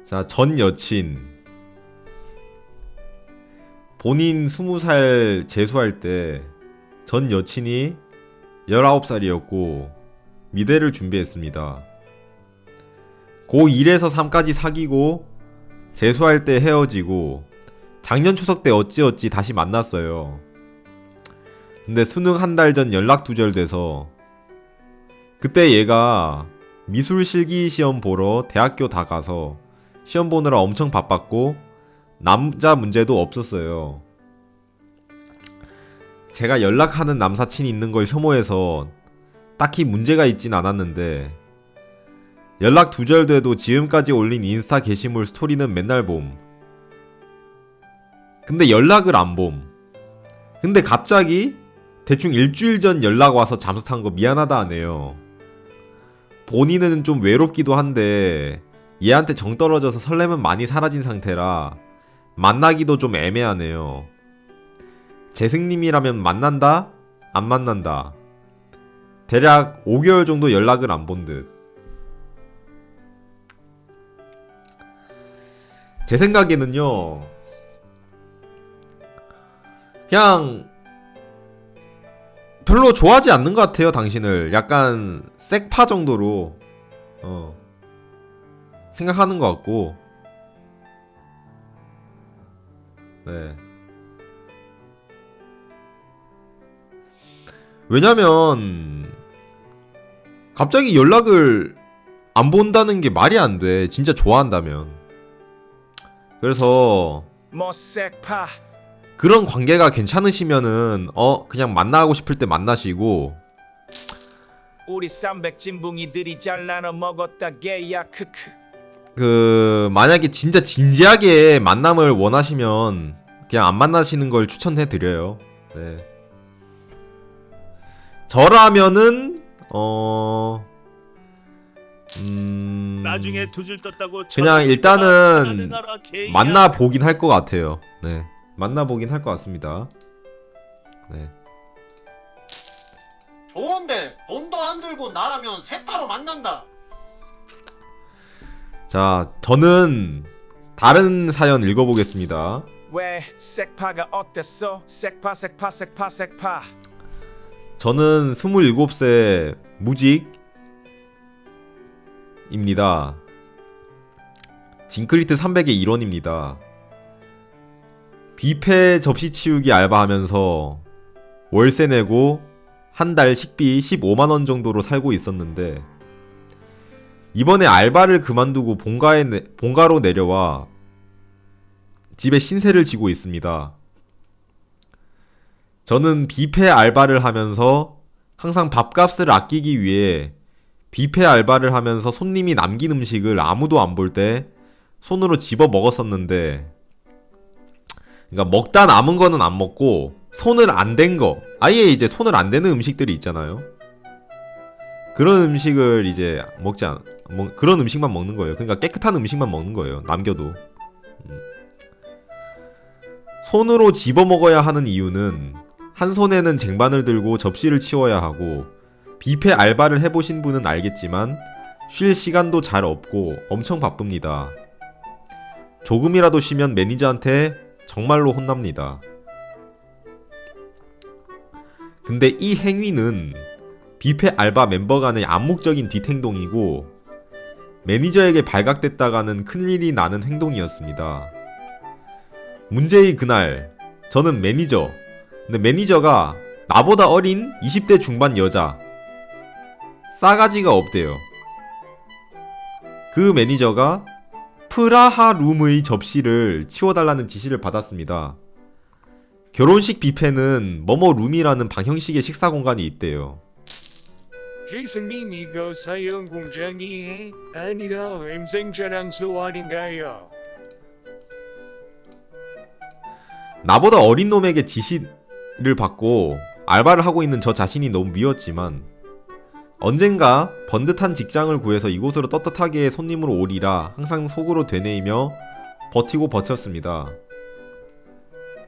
자, 전 여친. 본인 20살 재수할 때 전 여친이 19살이었고 미대를 준비했습니다. 고1에서 3까지 사귀고 재수할 때 헤어지고 작년 추석 때 어찌어찌 다시 만났어요. 근데 수능 한 달 전 연락 두절돼서 그때 얘가 미술 실기 시험 보러 대학교 다 가서 시험 보느라 엄청 바빴고 남자 문제도 없었어요. 제가 연락하는 남사친이 있는 걸 혐오해서 딱히 문제가 있진 않았는데 연락 두절돼도 지금까지 올린 인스타 게시물 스토리는 맨날 봄. 근데 연락을 안 봄. 근데 갑자기 대충 일주일 전 연락 와서 잠수 탄 거 미안하다 하네요. 본인은 좀 외롭기도 한데 얘한테 정 떨어져서 설렘은 많이 사라진 상태라 만나기도 좀 애매하네요. 재승님이라면 만난다? 안 만난다? 대략 5개월 정도 연락을 안 본 듯. 제 생각에는요, 그냥 별로 좋아하지 않는 것 같아요. 당신을 약간 색파 정도로 생각하는 것 같고, 네. 왜냐면 갑자기 연락을 안 본다는 게 말이 안 돼. 진짜 좋아한다면. 그래서 뭐 색파 그런 관계가 괜찮으시면은 그냥 만나고 싶을 때 만나시고, 우리 300 진붕이들이 잘 나눠 먹었다 게야 크크. 만약에 진짜 진지하게 만남을 원하시면 그냥 안 만나시는 걸 추천해 드려요. 네. 저라면은 나중에 두 줄 떴다고 그냥 일단은 개야. 만나 보긴 할 것 같아요. 네. 만나 보긴 할 것 같습니다. 네. 좋은데 돈도 안 들고 나라면 세파로 만난다. 자, 저는 다른 사연 읽어보겠습니다. 왜 색파가 어땠어? 색파 색파 색파 색파. 저는 27세 무직입니다. 징크리트 300의 일원입니다. 뷔페 접시 치우기 알바하면서 월세 내고 한 달 식비 15만원 정도로 살고 있었는데 이번에 알바를 그만두고 본가로 내려와 집에 신세를 지고 있습니다. 저는 뷔페 알바를 하면서 항상 밥값을 아끼기 위해 뷔페 알바를 하면서 손님이 남긴 음식을 아무도 안 볼 때 손으로 집어 먹었었는데, 그러니까 먹다 남은 거는 안 먹고 손을 안 댄 거, 아예 이제 손을 안 대는 음식들이 있잖아요. 그런 음식을 이제 그런 음식만 먹는 거예요. 그러니까 깨끗한 음식만 먹는 거예요. 남겨도. 손으로 집어 먹어야 하는 이유는 한 손에는 쟁반을 들고 접시를 치워야 하고, 뷔페 알바를 해보신 분은 알겠지만 쉴 시간도 잘 없고 엄청 바쁩니다. 조금이라도 쉬면 매니저한테 정말로 혼납니다. 근데 이 행위는 뷔페 알바 멤버 간의 암묵적인 뒷행동이고 매니저에게 발각됐다가는 큰일이 나는 행동이었습니다. 문제의 그날 저는 근데 매니저가 나보다 어린 20대 중반 여자, 싸가지가 없대요. 그 매니저가 프라하 룸의 접시를 치워달라는 지시를 받았습니다. 결혼식 뷔페는 뭐뭐 룸이라는 방형식의 식사 공간이 있대요. 재승님 이거 사연 공장이 아니라 임생자랑소 아닌가요? 나보다 어린 놈에게 지시를 받고 알바를 하고 있는 저 자신이 너무 미웠지만 언젠가 번듯한 직장을 구해서 이곳으로 떳떳하게 손님으로 오리라 항상 속으로 되뇌이며 버티고 버텼습니다.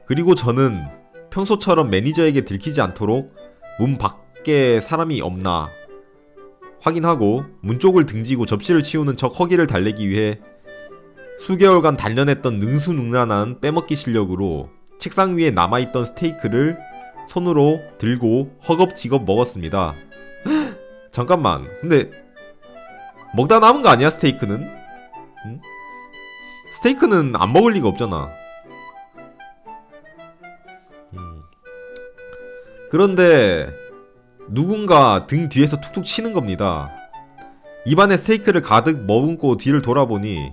그리고 저는 평소처럼 매니저에게 들키지 않도록 문 밖에 사람이 없나 확인하고 문 쪽을 등지고 접시를 치우는 척 허기를 달래기 위해 수개월간 단련했던 능수능란한 빼먹기 실력으로 책상 위에 남아있던 스테이크를 손으로 들고 허겁지겁 먹었습니다. 잠깐만, 근데 먹다 남은 거 아니야 스테이크는? 응? 스테이크는 안 먹을 리가 없잖아. 그런데 누군가 등 뒤에서 툭툭 치는 겁니다. 입안에 스테이크를 가득 머금고 뒤를 돌아보니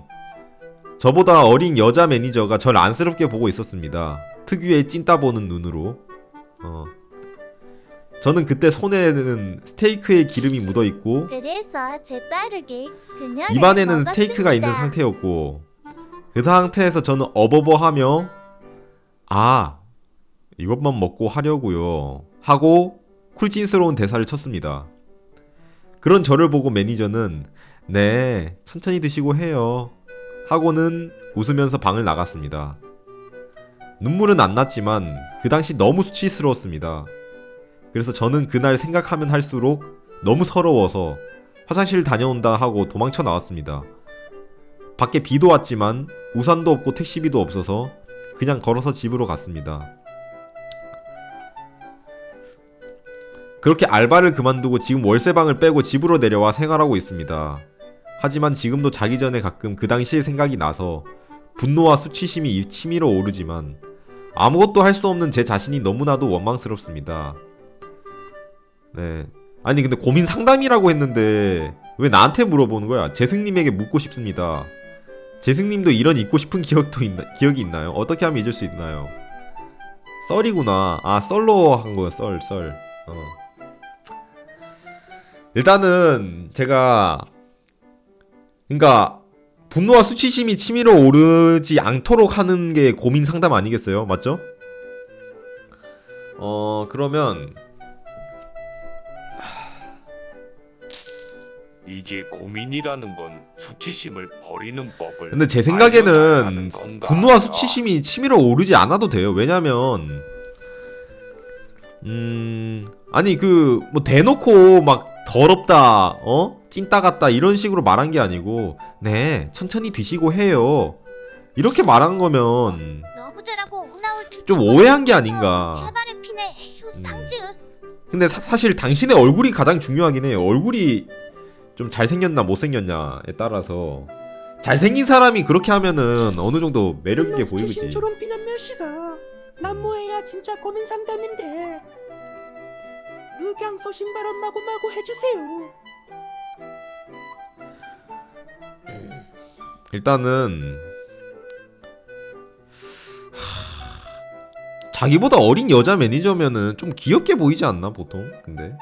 저보다 어린 여자 매니저가 절 안쓰럽게 보고 있었습니다. 특유의 찐따보는 눈으로. 저는 그때 손에는 스테이크의 기름이 묻어있고 그래서 재빠르게 그녀를 입안에는 스테이크가 있는 먹었습니다. 상태였고 그 상태에서 저는 어버버하며 아 이것만 먹고 하려고요 하고 쿨진스러운 대사를 쳤습니다. 그런 저를 보고 매니저는 네 천천히 드시고 해요 하고는 웃으면서 방을 나갔습니다. 눈물은 안 났지만 그 당시 너무 수치스러웠습니다. 그래서 저는 그날 생각하면 할수록 너무 서러워서 화장실 다녀온다 하고 도망쳐 나왔습니다. 밖에 비도 왔지만 우산도 없고 택시비도 없어서 그냥 걸어서 집으로 갔습니다. 그렇게 알바를 그만두고 지금 월세방을 빼고 집으로 내려와 생활하고 있습니다. 하지만 지금도 자기 전에 가끔 그 당시의 생각이 나서 분노와 수치심이 치밀어 오르지만 아무것도 할 수 없는 제 자신이 너무나도 원망스럽습니다. 네. 아니 근데 고민 상담이라고 했는데 왜 나한테 물어보는 거야? 재승님에게 묻고 싶습니다. 재승님도 이런 잊고 싶은 기억이 있나요? 어떻게 하면 잊을 수 있나요? 썰이구나. 아 썰로 한 거야. 썰. 일단은 제가 그러니까 분노와 수치심이 치밀어 오르지 않도록 하는 게 고민 상담 아니겠어요? 맞죠? 그러면 이게 고민이라는 건 수치심을 버리는 법을 근데 제 알려야 생각에는 하는 건가? 분노와 수치심이 치밀어 오르지 않아도 돼요. 왜냐면 아니 그 뭐 대놓고 막 더럽다 찐따 같다 이런 식으로 말한 게 아니고 네 천천히 드시고 해요 이렇게 말한 거면 너부자라고 나올 때 좀 오해한 게 아닌가. 사발의 피네 휴 상즈. 근데 사실 당신의 얼굴이 가장 중요하긴 해요. 얼굴이 좀 잘생겼나 못생겼냐에 따라서 잘생긴 사람이 그렇게 하면은 어느 정도 매력 있게 보이지. 초롱피는 몇시가 난뭐해야 진짜 고민 상담인데 의경소 신발언 마구마구 해주세요. 일단은 자기보다 어린 여자 매니저면은 좀 귀엽게 보이지 않나 보통? 근데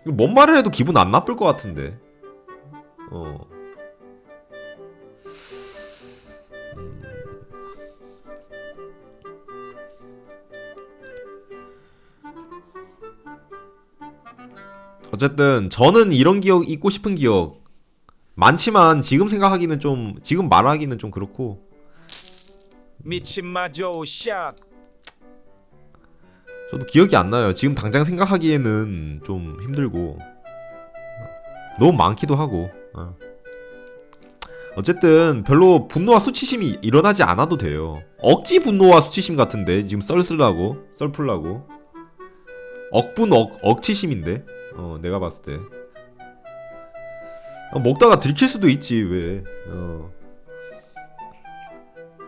뭔 말을 해도 기분 안 나쁠 것 같은데. 어쨌든 저는 이런 기억 잊고 싶은 기억 많지만 지금 생각하기는 좀 지금 말하기는 좀 그렇고 미친 마조 샷. 저도 기억이 안 나요. 지금 당장 생각하기에는 좀 힘들고 너무 많기도 하고 어쨌든 별로 분노와 수치심이 일어나지 않아도 돼요. 억지 분노와 수치심 같은데 지금 썰 풀라고 억치심인데 내가 봤을 때 먹다가 들킬 수도 있지 왜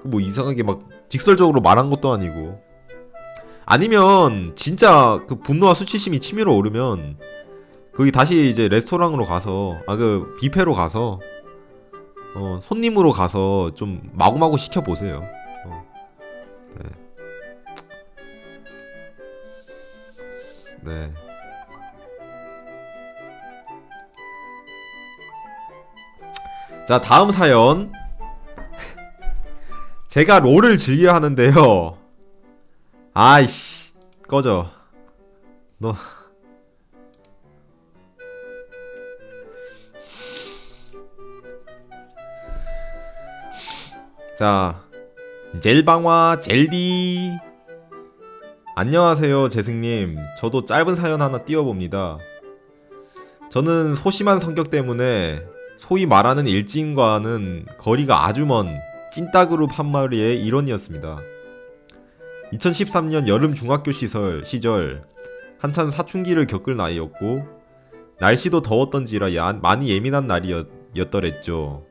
뭐 이상하게 막 직설적으로 말한 것도 아니고 아니면 진짜 그 분노와 수치심이 치밀어 오르면 거기 다시 이제 레스토랑으로 가서 그 뷔페로 가서 손님으로 가서 좀 마구마구 시켜보세요. 네. 자 다음 사연. 제가 롤을 즐겨 하는데요. 아이씨 꺼져 너. 자 젤방화 젤디 안녕하세요 재승님. 저도 짧은 사연 하나 띄워봅니다. 저는 소심한 성격 때문에 소위 말하는 일진과는 거리가 아주 먼 찐따그룹 한 마리의 일원이었습니다. 2013년 여름 중학교 시절 한참 사춘기를 겪을 나이였고 날씨도 더웠던지라 많이 예민한 날이었더랬죠.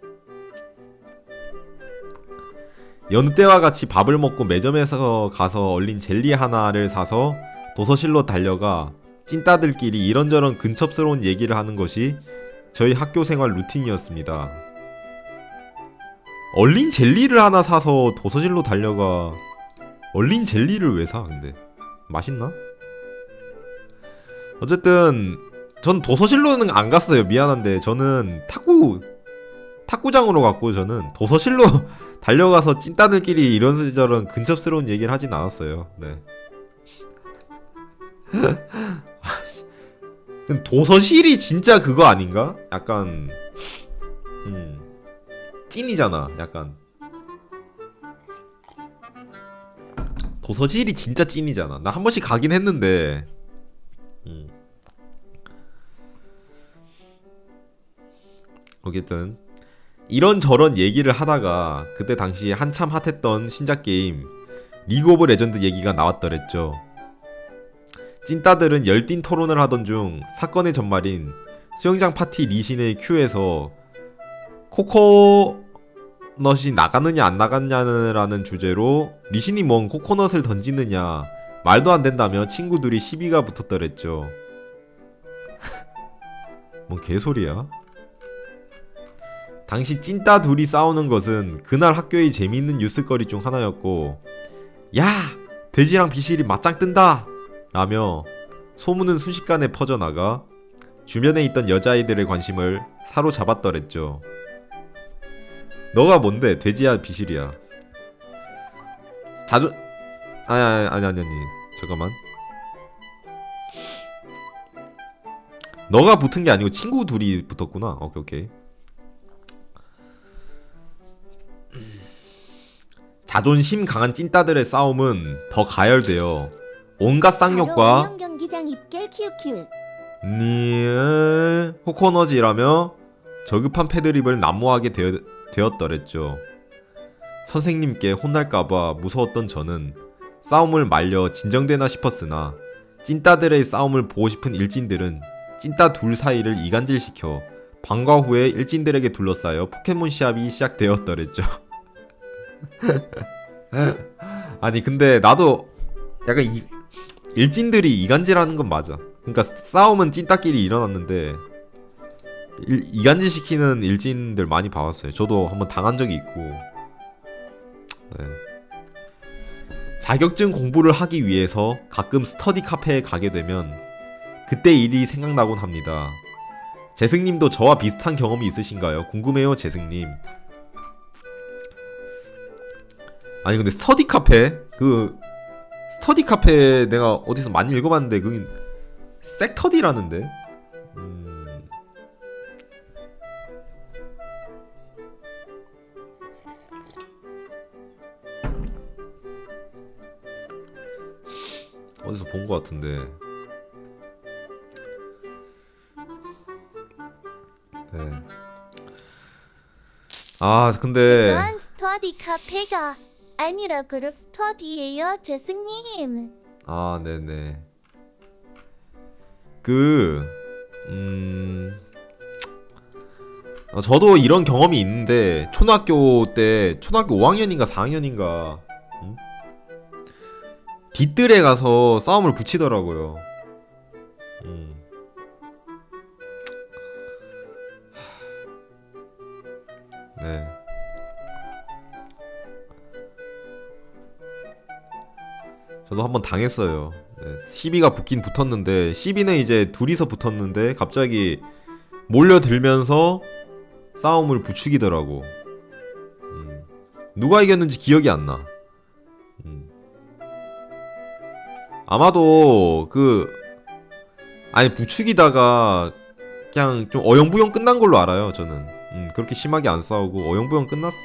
여느 때와 같이 밥을 먹고 매점에서 가서 얼린 젤리 하나를 사서 도서실로 달려가 찐따들끼리 이런저런 근첩스러운 얘기를 하는 것이 저희 학교 생활 루틴이었습니다. 얼린 젤리를 하나 사서 도서실로 달려가. 얼린 젤리를 왜 사? 근데 맛있나? 어쨌든 전 도서실로는 안 갔어요. 미안한데 저는 탁구장으로 갔고 저는 도서실로 달려가서 찐따들끼리 이런저런 근접스러운 얘기를 하진 않았어요. 네. 도서실이 진짜 그거 아닌가? 약간 찐이잖아. 약간 도서실이 진짜 찐이잖아. 나 한 번씩 가긴 했는데 어쨌든 이런저런 얘기를 하다가 그때 당시 한참 핫했던 신작 게임 리그 오브 레전드 얘기가 나왔더랬죠. 찐따들은 열띤 토론을 하던 중 사건의 전말인 수영장 파티 리신의 큐에서 코코넛이 나가느냐 안 나갔냐라는 주제로 리신이 뭔 코코넛을 던지느냐 말도 안 된다며 친구들이 시비가 붙었더랬죠. 뭔 개소리야? 당시 찐따 둘이 싸우는 것은 그날 학교의 재미있는 뉴스거리 중 하나였고 야! 돼지랑 비실이 맞짱 뜬다! 라며 소문은 순식간에 퍼져나가 주변에 있던 여자아이들의 관심을 사로잡았더랬죠. 너가 뭔데? 돼지야 비실이야. 아니 잠깐만. 너가 붙은 게 아니고 친구 둘이 붙었구나. 오케이. 자존심 강한 찐따들의 싸움은 더 가열되어 온갖 쌍욕과 경기장 입결 키우키우. 코코넛이라며 저급한 패드립을 난무하게 되었더랬죠. 선생님께 혼날까봐 무서웠던 저는 싸움을 말려 진정되나 싶었으나 찐따들의 싸움을 보고 싶은 일진들은 찐따 둘 사이를 이간질시켜 방과 후에 일진들에게 둘러싸여 포켓몬 시합이 시작되었더랬죠. 아니 근데 나도 약간 일진들이 이간질하는 건 맞아. 그러니까 싸움은 찐따끼리 일어났는데 이간질시키는 일진들 많이 봐왔어요. 저도 한번 당한 적이 있고. 네. 자격증 공부를 하기 위해서 가끔 스터디 카페에 가게 되면 그때 일이 생각나곤 합니다. 재승님도 저와 비슷한 경험이 있으신가요? 궁금해요, 재승님. 아니 근데 스터디 카페? 스터디 카페 내가 어디서 많이 읽어봤는데 그게 섹터디라는데? 어디서 본 것 같은데. 네. 아 근데 이건 스터디 카페가 아니라 그룹 스터디예요, 재승님. 아 네네. 저도 이런 경험이 있는데 초등학교 5학년인가 4학년인가 뒷뜰에 가서 싸움을 붙이더라고요. 네. 저도 한번 당했어요. 네. 시비가 붙긴 붙었는데 시비는 이제 둘이서 붙었는데 갑자기 몰려들면서 싸움을 부추기더라고. 누가 이겼는지 기억이 안 나. 아마도 아니 부추기다가 그냥 좀 어영부영 끝난 걸로 알아요. 저는 그렇게 심하게 안 싸우고 어영부영 끝났어.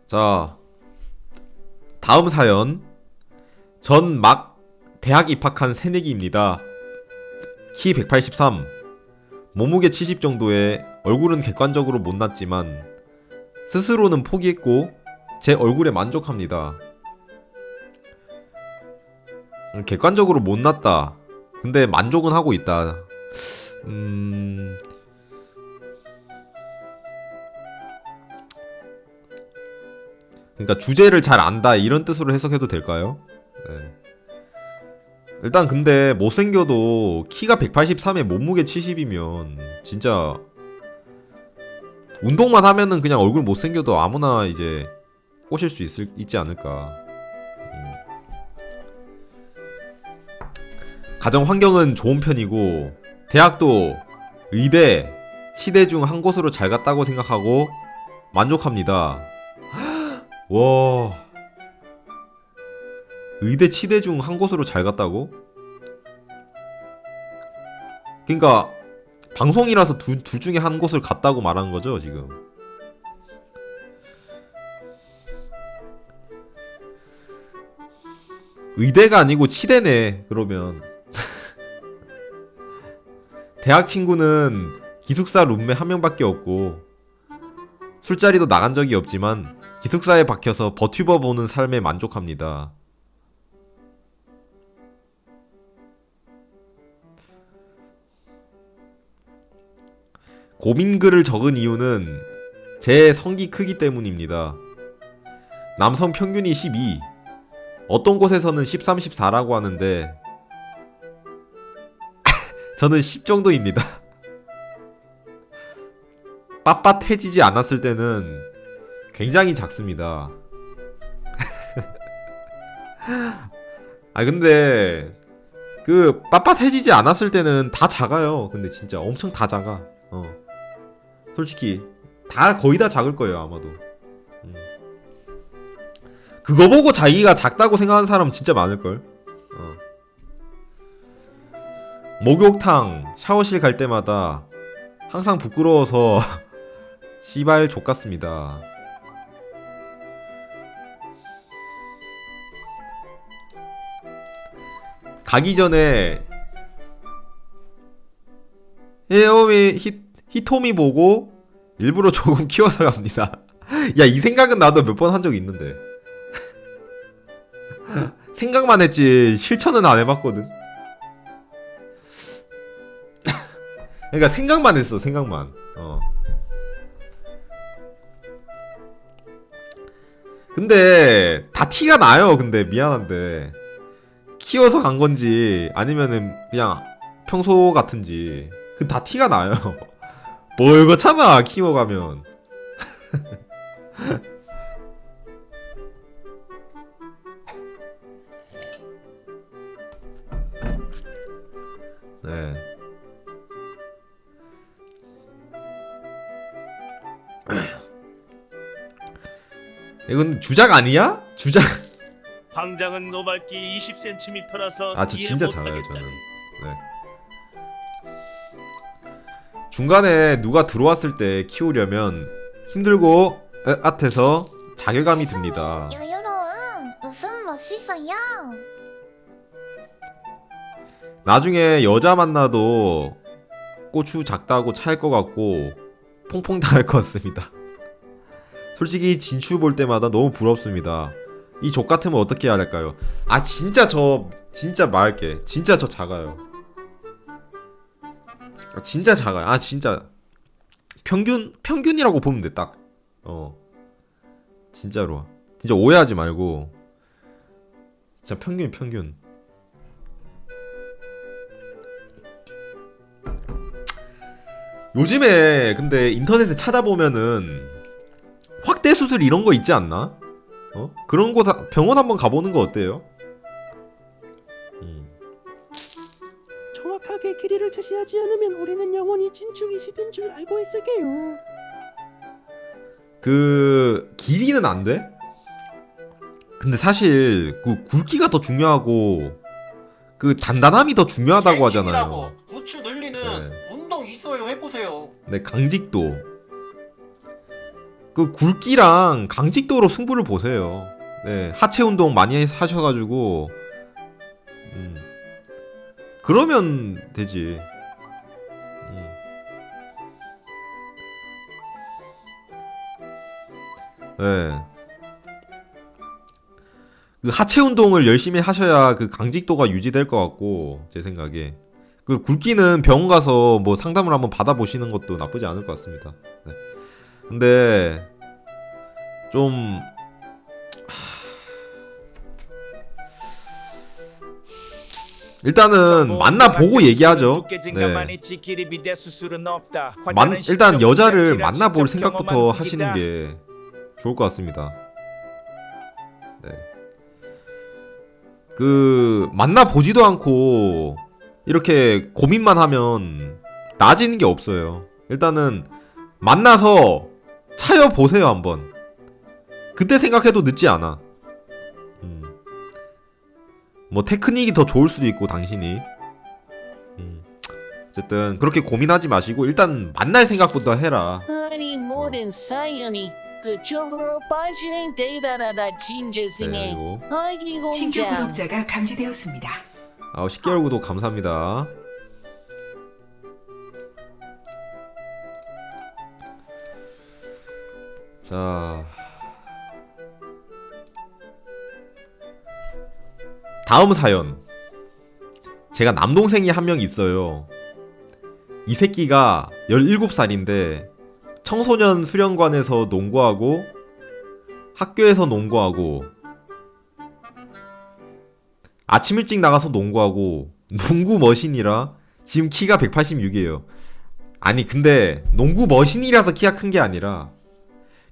자, 다음 사연. 전 막 대학 입학한 새내기입니다. 키 183, 몸무게 70 정도에 얼굴은 객관적으로 못났지만 스스로는 포기했고 제 얼굴에 만족합니다. 객관적으로 못났다. 근데 만족은 하고 있다. 그러니까 주제를 잘 안다 이런 뜻으로 해석해도 될까요? 네. 일단 근데 못생겨도 키가 183에 몸무게 70이면 진짜 운동만 하면은 그냥 얼굴 못생겨도 아무나 이제 꼬실 수 있지 않을까. 가정 환경은 좋은 편이고 대학도 의대, 치대 중 한 곳으로 잘 갔다고 생각하고 만족합니다. 와, 의대, 치대 중 한 곳으로 잘 갔다고? 그러니까 방송이라서 둘 중에 한 곳을 갔다고 말하는 거죠 지금. 의대가 아니고 치대네 그러면. 대학 친구는 기숙사 룸메 한 명밖에 없고 술자리도 나간 적이 없지만 기숙사에 박혀서 버튜버 보는 삶에 만족합니다. 고민글을 적은 이유는 제 성기 크기 때문입니다. 남성 평균이 12, 어떤 곳에서는 13, 14라고 하는데 저는 10 정도입니다. 빳빳해지지 않았을 때는 굉장히 작습니다. 아 근데 그 빳빳해지지 않았을 때는 다 작아요. 근데 진짜 엄청 다 작아. 솔직히 다 거의 다 작을 거예요 아마도. 그거 보고 자기가 작다고 생각하는 사람 진짜 많을걸. 목욕탕 샤워실 갈 때마다 항상 부끄러워서 씨발 족같습니다. 가기 전에 헤어미 히토미 보고 일부러 조금 키워서 갑니다. 야, 이 생각은 나도 몇 번 한 적 있는데. 생각만 했지 실천은 안 해봤거든. 그러니까 생각만 했어, 생각만. 근데 다 티가 나요. 근데 미안한데 키워서 간 건지 아니면은 그냥 평소 같은지 그 다 티가 나요. 뭘 그렇잖아 키워가면. 네. 이건 주작 아니야? 주작. 당장은 노발기 20cm라서 아, 저 진짜 작아요 저는. 네. 중간에 누가 들어왔을 때 키우려면 힘들고 앗해서 자괴감이 듭니다. 여러분, 웃음 멋있어요. 나중에 여자 만나도 고추 작다고 차일 것 같고 퐁퐁 당할 것 같습니다. 솔직히 진추 볼 때마다 너무 부럽습니다. 이 족 같으면 어떻게 해야 할까요? 아 진짜 말할게. 진짜 저 작아요. 진짜 작아요. 아 진짜 평균이라고 보면 돼 딱. 진짜로. 진짜 오해하지 말고. 진짜 평균. 요즘에 근데 인터넷에 찾아보면은 확대 수술 이런 거 있지 않나? 그런 곳 병원 한번 가보는 거 어때요? 정확하게 길이를 제시하지 않으면 우리는 영원히 진축 20인 줄 알고 있을게요. 그 길이는 안 돼? 근데 사실 그 굵기가 더 중요하고 그 단단함이 더 중요하다고 하잖아요. 부추 늘리는 네. 운동 있어요. 해보세요. 네, 강직도. 그 굵기랑 강직도로 승부를 보세요. 네, 하체 운동 많이 하셔가지고 그러면 되지. 네. 그 하체 운동을 열심히 하셔야 그 강직도가 유지될 것 같고, 제 생각에. 그 굵기는 병원 가서 뭐 상담을 한번 받아보시는 것도 나쁘지 않을 것 같습니다. 네. 근데 좀 일단은 만나보고 얘기하죠. 네. 일단 여자를 만나볼 생각부터 하시는 게 좋을 것 같습니다. 네. 그 만나보지도 않고 이렇게 고민만 하면 나아지는 게 없어요. 일단은 만나서 차여보세요 한번. 그때 생각해도 늦지 않아. 뭐 테크닉이 더 좋을 수도 있고 당신이. 어쨌든 그렇게 고민하지 마시고 일단 만날 생각부터 해라. 아니 모든 사연이 그쪽으로 빠지는 데이터다 네, 진재승의 그리고 아기 신규 공장. 구독자가 감지되었습니다. 10개월 구독 감사합니다. 자, 다음 사연. 제가 남동생이 한 명 있어요. 이 새끼가 17살인데 청소년 수련관에서 농구하고 학교에서 농구하고 아침 일찍 나가서 농구하고 농구 머신이라 지금 키가 186이에요. 아니 근데 농구 머신이라서 키가 큰 게 아니라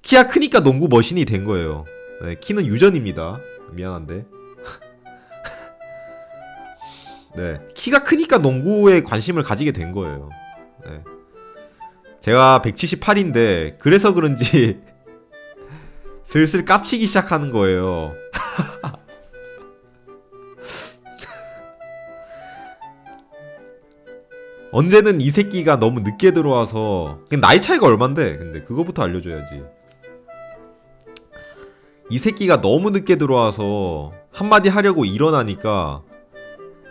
키가 크니까 농구 머신이 된 거예요. 네, 키는 유전입니다. 미안한데. 네, 키가 크니까 농구에 관심을 가지게 된 거예요. 네. 제가 178인데 그래서 그런지 슬슬 깝치기 시작하는 거예요. 언제는 이 새끼가 너무 늦게 들어와서 나이 차이가 얼만데? 근데 그거부터 알려줘야지. 이 새끼가 너무 늦게 들어와서 한마디 하려고 일어나니까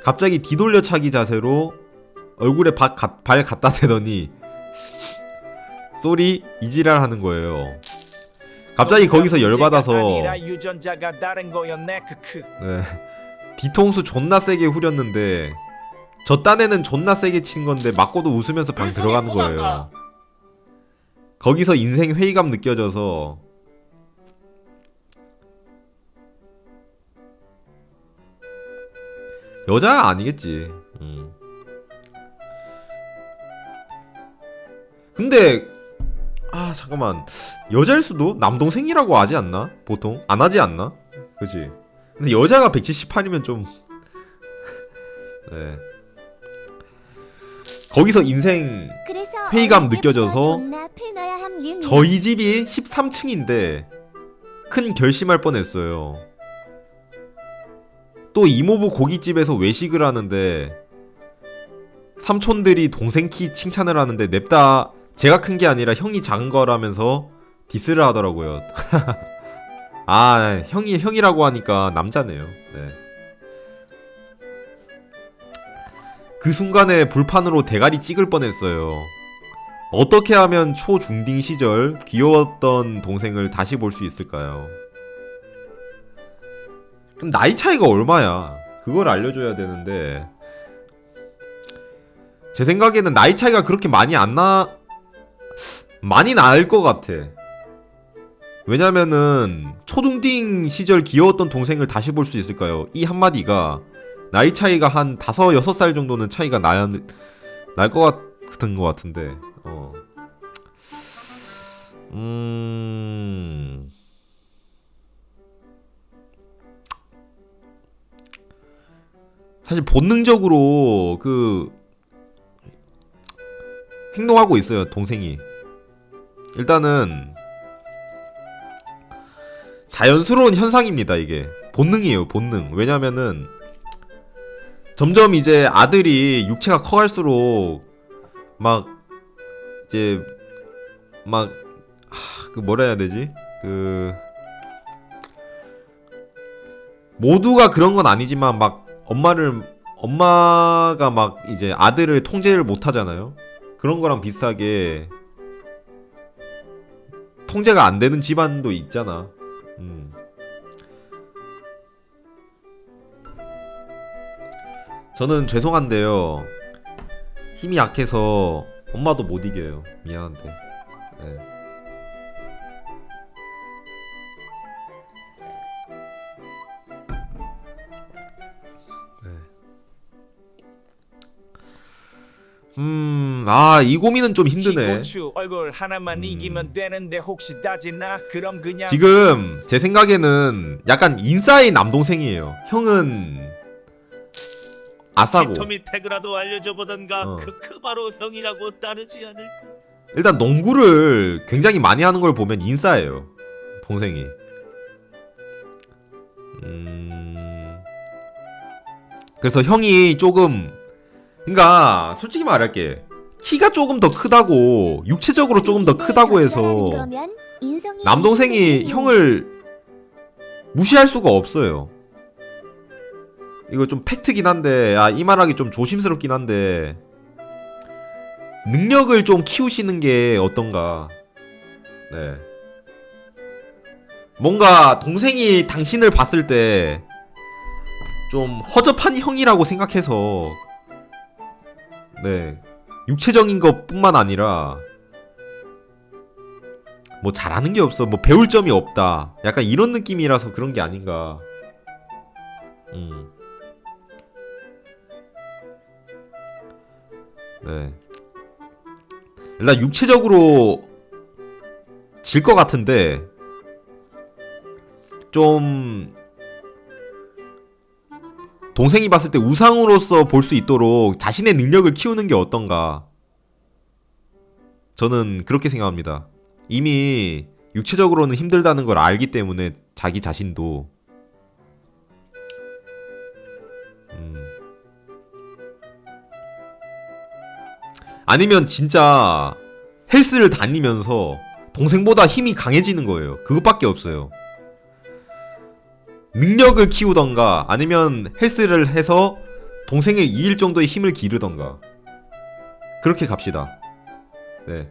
갑자기 뒤돌려차기 자세로 얼굴에 발 갖다 대더니 쏘리 이지랄 하는 거예요. 갑자기 거기서 열받아서 유전자가 다른 거였네. 네, 뒤통수 존나 세게 후렸는데 저 딴에는 존나 세게 친 건데 맞고도 웃으면서 방 들어가는 거예요. 거기서 인생 회의감 느껴져서 여자 아니겠지. 근데 잠깐만, 여자일 수도 남동생이라고 하지 않나? 보통 안 하지 않나? 그치? 근데 여자가 178이면 좀 네. 거기서 인생 회의감 느껴져서 저희 집이 13층인데 큰 결심할 뻔했어요. 또 이모부 고깃집에서 외식을 하는데 삼촌들이 동생 키 칭찬을 하는데 냅다 제가 큰 게 아니라 형이 작은 거라면서 디스를 하더라고요. 형이라고 하니까 남자네요. 네. 그 순간에 불판으로 대가리 찍을 뻔했어요. 어떻게 하면 초중딩 시절 귀여웠던 동생을 다시 볼 수 있을까요? 그럼 나이 차이가 얼마야? 그걸 알려줘야 되는데 제 생각에는 나이 차이가 그렇게 많이 날 것 같아. 왜냐면은 초중딩 시절 귀여웠던 동생을 다시 볼 수 있을까요? 이 한마디가 나이 차이가 한 5, 6살 정도는 차이가 날 것 같은데 사실 본능적으로 행동하고 있어요, 동생이. 일단은 자연스러운 현상입니다, 이게. 본능이에요, 본능. 왜냐면은 점점 이제 아들이 육체가 커갈수록 뭐라 해야 되지? 모두가 그런 건 아니지만 엄마가 막 이제 아들을 통제를 못 하잖아요. 그런 거랑 비슷하게 통제가 안 되는 집안도 있잖아. 저는 죄송한데요. 힘이 약해서 엄마도 못 이겨요. 미안한데. 네. 이 고민은 좀 힘드네. 피고추 얼굴 하나만 이기면 되는데 혹시 따지나? 그럼 그냥 지금 제 생각에는 약간 인싸의 남동생이에요. 형은 아싸고. 톰이 태그라도 알려줘 보던가. 어. 크크 바로 형이라고 따르지 않을까? 일단 농구를 굉장히 많이 하는 걸 보면 인싸예요. 동생이. 그래서 형이 조금, 그러니까 솔직히 말할게. 키가 조금 더 크다고, 육체적으로 조금 더 크다고 해서 남동생이 형을 무시할 수가 없어요. 이거 좀 팩트긴 한데, 이 말하기 좀 조심스럽긴 한데, 능력을 좀 키우시는 게 어떤가. 네. 뭔가 동생이 당신을 봤을 때 좀 허접한 형이라고 생각해서, 네, 육체적인 것뿐만 아니라 뭐 잘하는 게 없어, 뭐 배울 점이 없다, 약간 이런 느낌이라서 그런 게 아닌가. 네. 일단 육체적으로 질 것 같은데 좀 동생이 봤을 때 우상으로서 볼 수 있도록 자신의 능력을 키우는 게 어떤가. 저는 그렇게 생각합니다. 이미 육체적으로는 힘들다는 걸 알기 때문에 자기 자신도 아니면 진짜 헬스를 다니면서 동생보다 힘이 강해지는 거예요. 그것밖에 없어요. 능력을 키우던가 아니면 헬스를 해서 동생을 이길 정도의 힘을 기르던가 그렇게 갑시다. 네.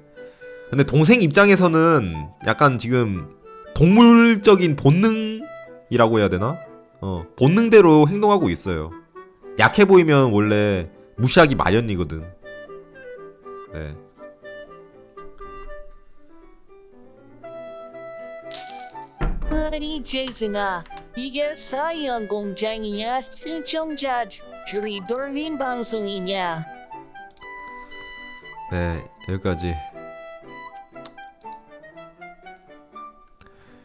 근데 동생 입장에서는 약간 지금 동물적인 본능이라고 해야 되나? 본능대로 행동하고 있어요. 약해 보이면 원래 무시하기 마련이거든. 네. 아니 제이슨아, 이게 사이언 공장이냐? 시청자들이 돌린 방송이냐? 네, 여기까지.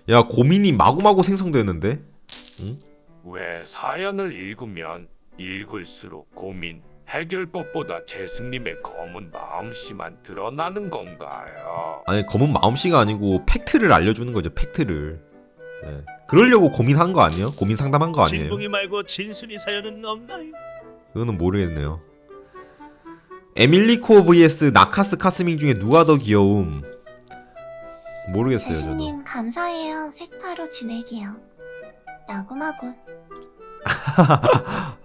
야, 고민이 마구마구 생성되는데? 응? 왜 사연을 읽으면 읽을수록 고민, 해결법보다 재승님의 검은 마음씨만 드러나는 건가요? 아니, 검은 마음씨가 아니고 팩트를 알려주는 거죠, 팩트를. 네. 그러려고 고민한 거 아니에요? 고민 상담한 거 아니에요? 진붕이 말고 진순이 사연은 없나요? 그거는 모르겠네요. 에밀리코 vs 나카스 카스밍 중에 누가 더 귀여움? 모르겠어요, 저도. 재수님 감사해요. 색파로 지내기요. 야구마구.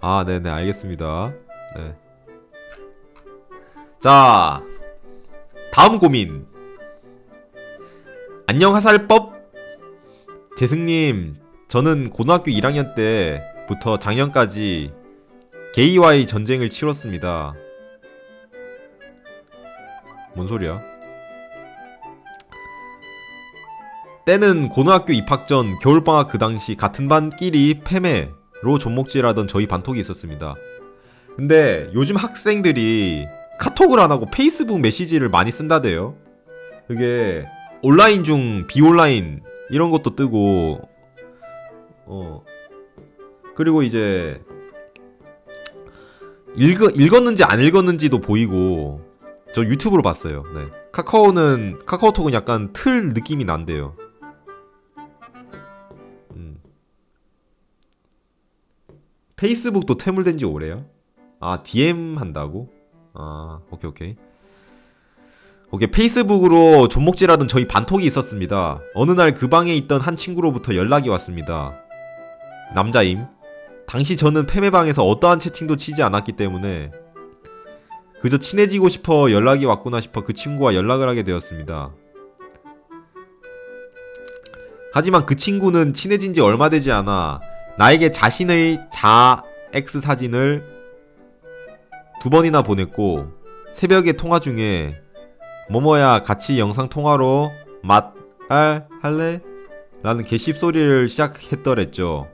아, 네네, 알겠습니다. 네. 자, 다음 고민. 안녕 화살법. 재승님, 저는 고등학교 1학년 때부터 작년까지 게이와의 전쟁을 치렀습니다. 뭔 소리야? 때는 고등학교 입학 전 겨울방학 그 당시 같은 반끼리 패매로 존목질하던 저희 반톡이 있었습니다. 근데 요즘 학생들이 카톡을 안 하고 페이스북 메시지를 많이 쓴다대요. 그게 온라인 중 비온라인 이런 것도 뜨고, 그리고 이제 읽었는지 안 읽었는지도 보이고. 저 유튜브로 봤어요. 네. 카카오톡은 약간 틀 느낌이 난대요. 페이스북도 퇴물된 지 오래요? 아, DM 한다고? 아, 오케이. 페이스북으로 존목질하던 저희 반톡이 있었습니다. 어느 날 그 방에 있던 한 친구로부터 연락이 왔습니다. 남자임. 당시 저는 패매방에서 어떠한 채팅도 치지 않았기 때문에 그저 친해지고 싶어 연락이 왔구나 싶어 그 친구와 연락을 하게 되었습니다. 하지만 그 친구는 친해진 지 얼마 되지 않아 나에게 자신의 X 사진을 2번이나 보냈고 새벽에 통화 중에 뭐뭐야 같이 영상 통화로 할래? 라는 개씹소리를 시작했더랬죠.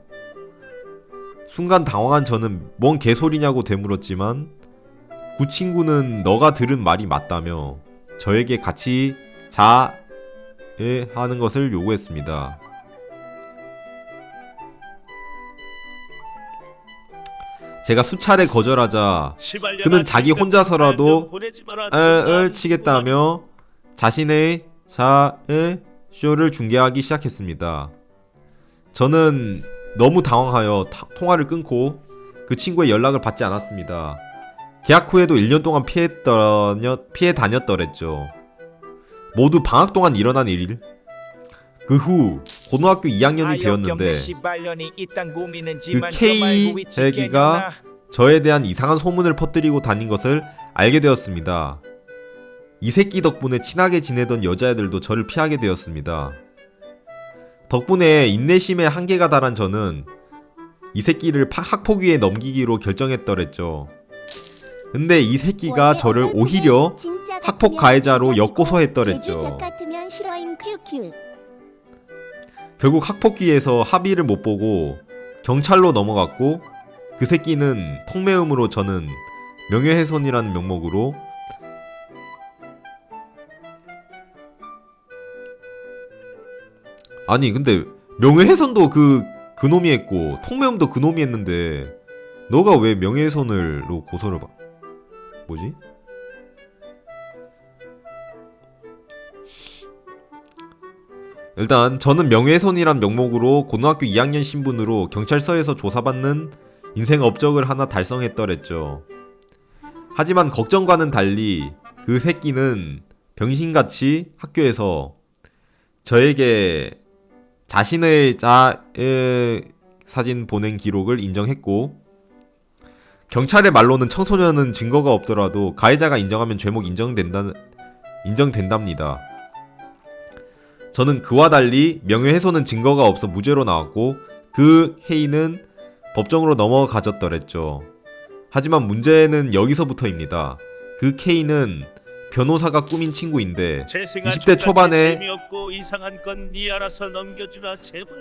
순간 당황한 저는 뭔 개소리냐고 되물었지만 그 친구는 너가 들은 말이 맞다며 저에게 같이 하는 것을 요구했습니다. 제가 수차례 거절하자 그는 자기 혼자서라도 치겠다며 자신의 쇼를 중계하기 시작했습니다. 저는 너무 당황하여 통화를 끊고 그 친구의 연락을 받지 않았습니다. 계약 후에도 1년 동안 피해 다녔더랬죠. 모두 방학 동안 일어난 일. 그 후 고등학교 2학년이 되었는데 그 K 애기가 저에 대한 이상한 소문을 퍼뜨리고 다닌 것을 알게 되었습니다. 이 새끼 덕분에 친하게 지내던 여자애들도 저를 피하게 되었습니다. 덕분에 인내심의 한계가 달한 저는 이 새끼를 학폭위에 넘기기로 결정했더랬죠. 근데 이 새끼가 저를 오히려 학폭 가해자로 역고소했더랬죠. 결국 학폭위에서 합의를 못 보고 경찰로 넘어갔고 그 새끼는 통매음으로 저는 명예훼손이라는 명목으로 아니 근데 명예훼손도 그놈이 했고 통매음도 그놈이 했는데 너가 왜 명예훼손으로 고소를 봐? 뭐지? 일단 저는 명예훼손이란 명목으로 고등학교 2학년 신분으로 경찰서에서 조사받는 인생 업적을 하나 달성했더랬죠. 하지만 걱정과는 달리 그 새끼는 병신같이 학교에서 저에게 자신의 사진 보낸 기록을 인정했고 경찰의 말로는 청소년은 증거가 없더라도 가해자가 인정하면 죄목 인정된답니다. 저는 그와 달리 명예훼손은 증거가 없어 무죄로 나왔고 그 K는 법정으로 넘어가졌더랬죠. 하지만 문제는 여기서부터입니다. 그 K는 변호사가 꾸민 친구인데 20대 초반에 이상한 건 네 알아서 넘겨주라 제발.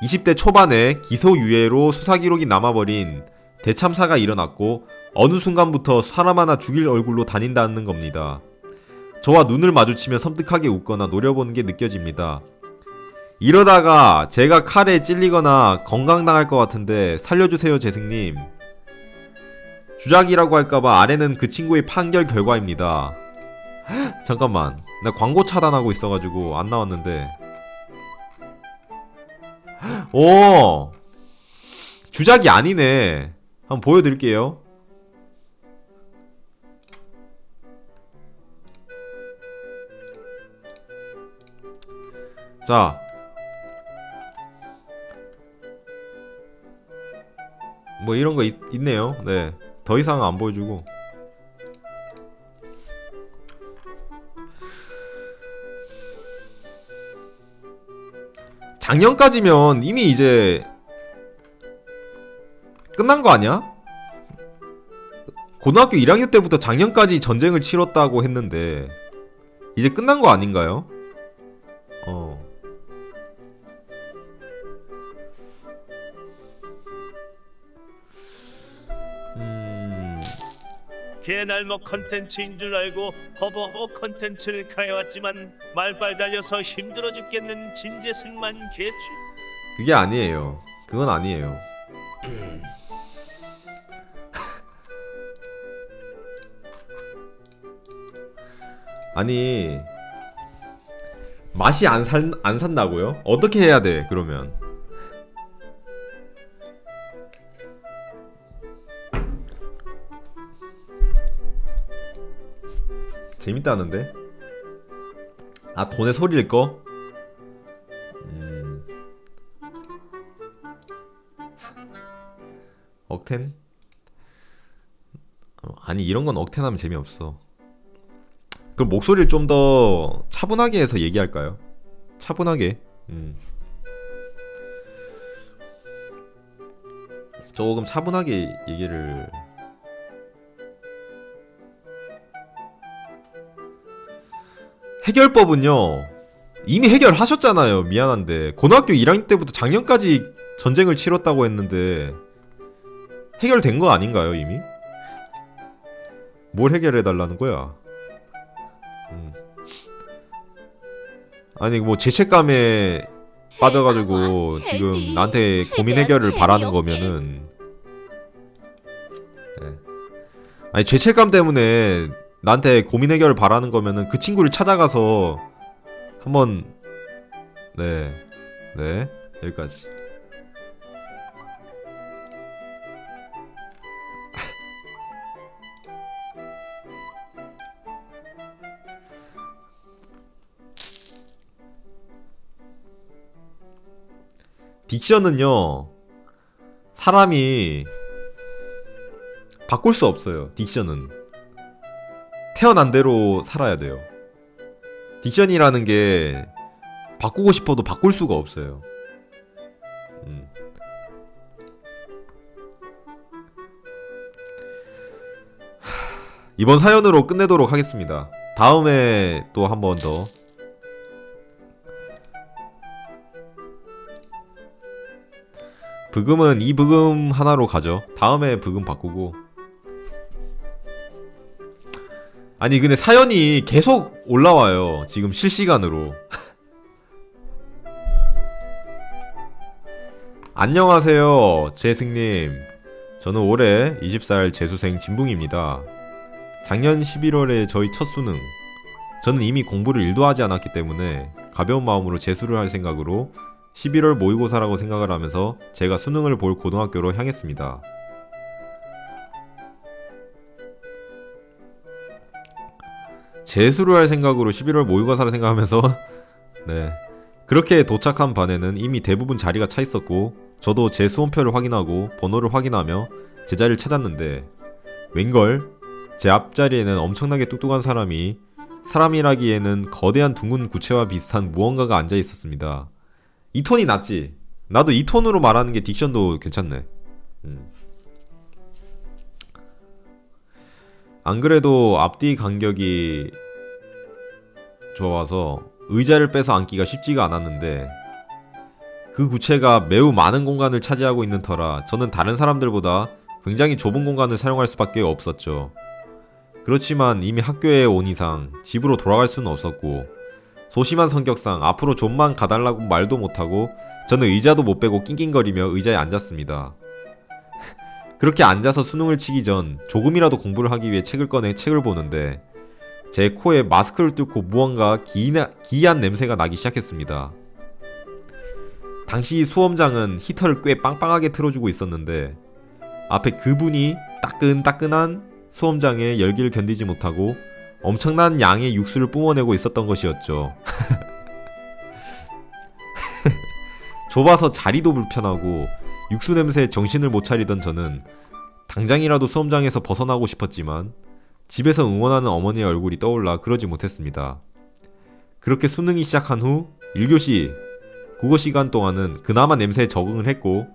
20대 초반에 기소유예로 수사기록이 남아버린 대참사가 일어났고 어느 순간부터 사람 하나 죽일 얼굴로 다닌다는 겁니다. 저와 눈을 마주치면 섬뜩하게 웃거나 노려보는 게 느껴집니다. 이러다가 제가 칼에 찔리거나 건강당할 것 같은데 살려주세요 재승님. 주작이라고 할까봐 아래는 그 친구의 판결 결과입니다. 잠깐만 나 광고 차단하고 있어가지고 안 나왔는데 오 주작이 아니네. 한번 보여드릴게요. 자 뭐 이런거 있네요. 네 더 이상 안 보여주고 작년까지면 이미 이제 끝난 거 아니야? 고등학교 1학년 때부터 작년까지 전쟁을 치렀다고 했는데 이제 끝난 거 아닌가요? 개날먹 컨텐츠인 줄 알고 허버허버 컨텐츠를 가해왔지만 말빨 달려서 힘들어 죽겠는 진재승만 개추. 그게 아니에요. 그건 아니에요. 아니 맛이 안 산다고요? 어떻게 해야 돼 그러면? 재밌다는데? 아 돈의 소리를 꺼? 억텐? 아니 이런 건 억텐하면 재미없어. 그럼 목소리를 좀 더 차분하게 해서 얘기할까요? 차분하게. 조금 차분하게 얘기를. 해결법은요 이미 해결하셨잖아요. 미안한데 고등학교 1학년 때부터 작년까지 전쟁을 치렀다고 했는데 해결된 거 아닌가요 이미? 뭘 해결해달라는 거야? 아니 뭐 죄책감에 빠져가지고 지금 나한테 고민 해결을 바라는 거면은 네. 아니 죄책감 때문에 나한테 고민 해결을 바라는 거면은 그 친구를 찾아가서 한번 네 여기까지. 딕션은요 사람이 바꿀 수 없어요. 딕션은 태어난 대로 살아야 돼요. 딕션이라는 게 바꾸고 싶어도 바꿀 수가 없어요. 이번 사연으로 끝내도록 하겠습니다. 다음에 또 한 번 더. 브금은 이 브금 하나로 가죠. 다음에 브금 바꾸고. 아니 근데 사연이 계속 올라와요. 지금 실시간으로. 안녕하세요 재승님. 저는 올해 20살 재수생 진붕입니다. 작년 11월에 저희 첫 수능. 저는 이미 공부를 1도 하지 않았기 때문에 가벼운 마음으로 재수를 할 생각으로 11월 모의고사라고 생각을 하면서 제가 수능을 볼 고등학교로 향했습니다. 재수를 할 생각으로 11월 모의고사를 생각하면서 네 그렇게 도착한 반에는 이미 대부분 자리가 차 있었고 저도 제 수험표를 확인하고 번호를 확인하며 제 자리를 찾았는데 웬걸 제 앞자리에는 엄청나게 뚱뚱한 사람이라기에는 거대한 둥근 구체와 비슷한 무언가가 앉아 있었습니다. 이 톤이 낫지? 나도 이 톤으로 말하는 게 딕션도 괜찮네. 안 그래도 앞뒤 간격이 좋아서 의자를 빼서 앉기가 쉽지가 않았는데 그 구체가 매우 많은 공간을 차지하고 있는 터라 저는 다른 사람들보다 굉장히 좁은 공간을 사용할 수밖에 없었죠. 그렇지만 이미 학교에 온 이상 집으로 돌아갈 수는 없었고 소심한 성격상 앞으로 좀만 가달라고 말도 못하고 저는 의자도 못 빼고 낑낑거리며 의자에 앉았습니다. 그렇게 앉아서 수능을 치기 전 조금이라도 공부를 하기 위해 책을 꺼내 책을 보는데 제 코에 마스크를 뚫고 무언가 기이한 냄새가 나기 시작했습니다. 당시 수험장은 히터를 꽤 빵빵하게 틀어주고 있었는데 앞에 그분이 따끈따끈한 수험장의 열기를 견디지 못하고 엄청난 양의 육수를 뿜어내고 있었던 것이었죠. 좁아서 자리도 불편하고 육수 냄새에 정신을 못 차리던 저는 당장이라도 수험장에서 벗어나고 싶었지만 집에서 응원하는 어머니의 얼굴이 떠올라 그러지 못했습니다. 그렇게 수능이 시작한 후 1교시 국어 시간 동안은 그나마 냄새에 적응을 했고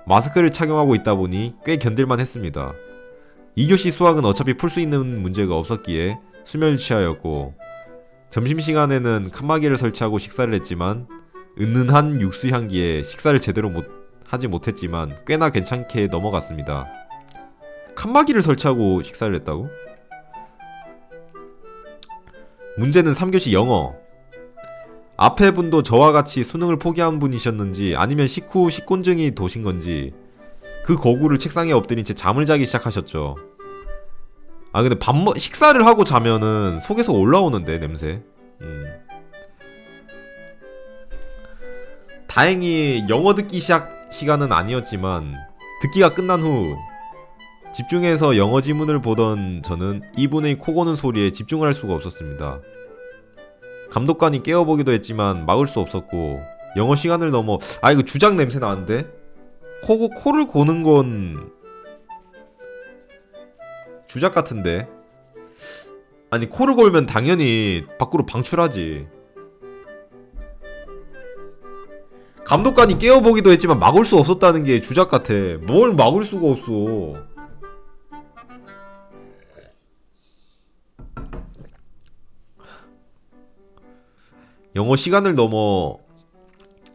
마스크를 착용하고 있다 보니 꽤 견딜만 했습니다. 2교시 수학은 어차피 풀 수 있는 문제가 없었기에 수면을 취하였고 점심시간에는 칸막이를 설치하고 식사를 했지만 은은한 육수 향기에 식사를 제대로 하지 못했지만 꽤나 괜찮게 넘어갔습니다. 칸막이를 설치하고 식사를 했다고? 문제는 3교시 영어. 앞에 분도 저와 같이 수능을 포기한 분이셨는지 아니면 식후 식곤증이 도신 건지 그 거구를 책상에 엎드린 채 잠을 자기 시작하셨죠. 아 근데 식사를 하고 자면은 속에서 올라오는데 냄새. 다행히 영어 듣기 시간은 아니었지만 듣기가 끝난 후 집중해서 영어 지문을 보던 저는 이분의 코 고는 소리에 집중을 할 수가 없었습니다. 감독관이 깨워보기도 했지만 막을 수 없었고 영어 시간을 넘어 이거 주작 냄새 나는데? 코를 고는 건 주작 같은데. 아니 코를 골면 당연히 밖으로 방출하지. 감독관이 깨워보기도 했지만 막을 수 없었다는 게 주작 같아. 뭘 막을 수가 없어. 영어 시간을 넘어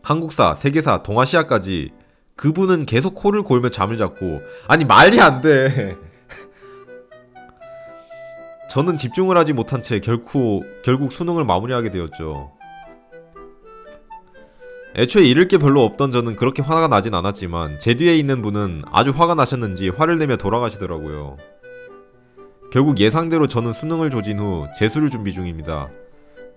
한국사, 세계사, 동아시아까지 그분은 계속 코를 골며 잠을 잤고. 아니 말이 안 돼. 저는 집중을 하지 못한 채 결국 수능을 마무리하게 되었죠. 애초에 잃을 게 별로 없던 저는 그렇게 화가 나진 않았지만 제 뒤에 있는 분은 아주 화가 나셨는지 화를 내며 돌아가시더라고요. 결국 예상대로 저는 수능을 조진 후 재수를 준비 중입니다.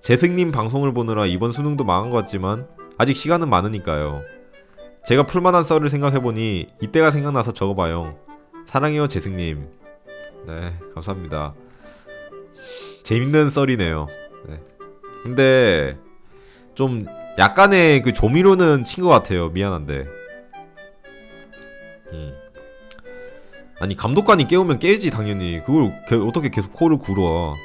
재승님 방송을 보느라 이번 수능도 망한 것 같지만 아직 시간은 많으니까요. 제가 풀만한 썰을 생각해보니 이때가 생각나서 적어봐요. 사랑해요 재승님. 네, 감사합니다. 재밌는 썰이네요. 네. 근데 좀 약간의 그 조미료는 친 것 같아요. 미안한데. 아니 감독관이 깨우면 깨지 당연히. 그걸 어떻게 계속 코를 굴어? 어?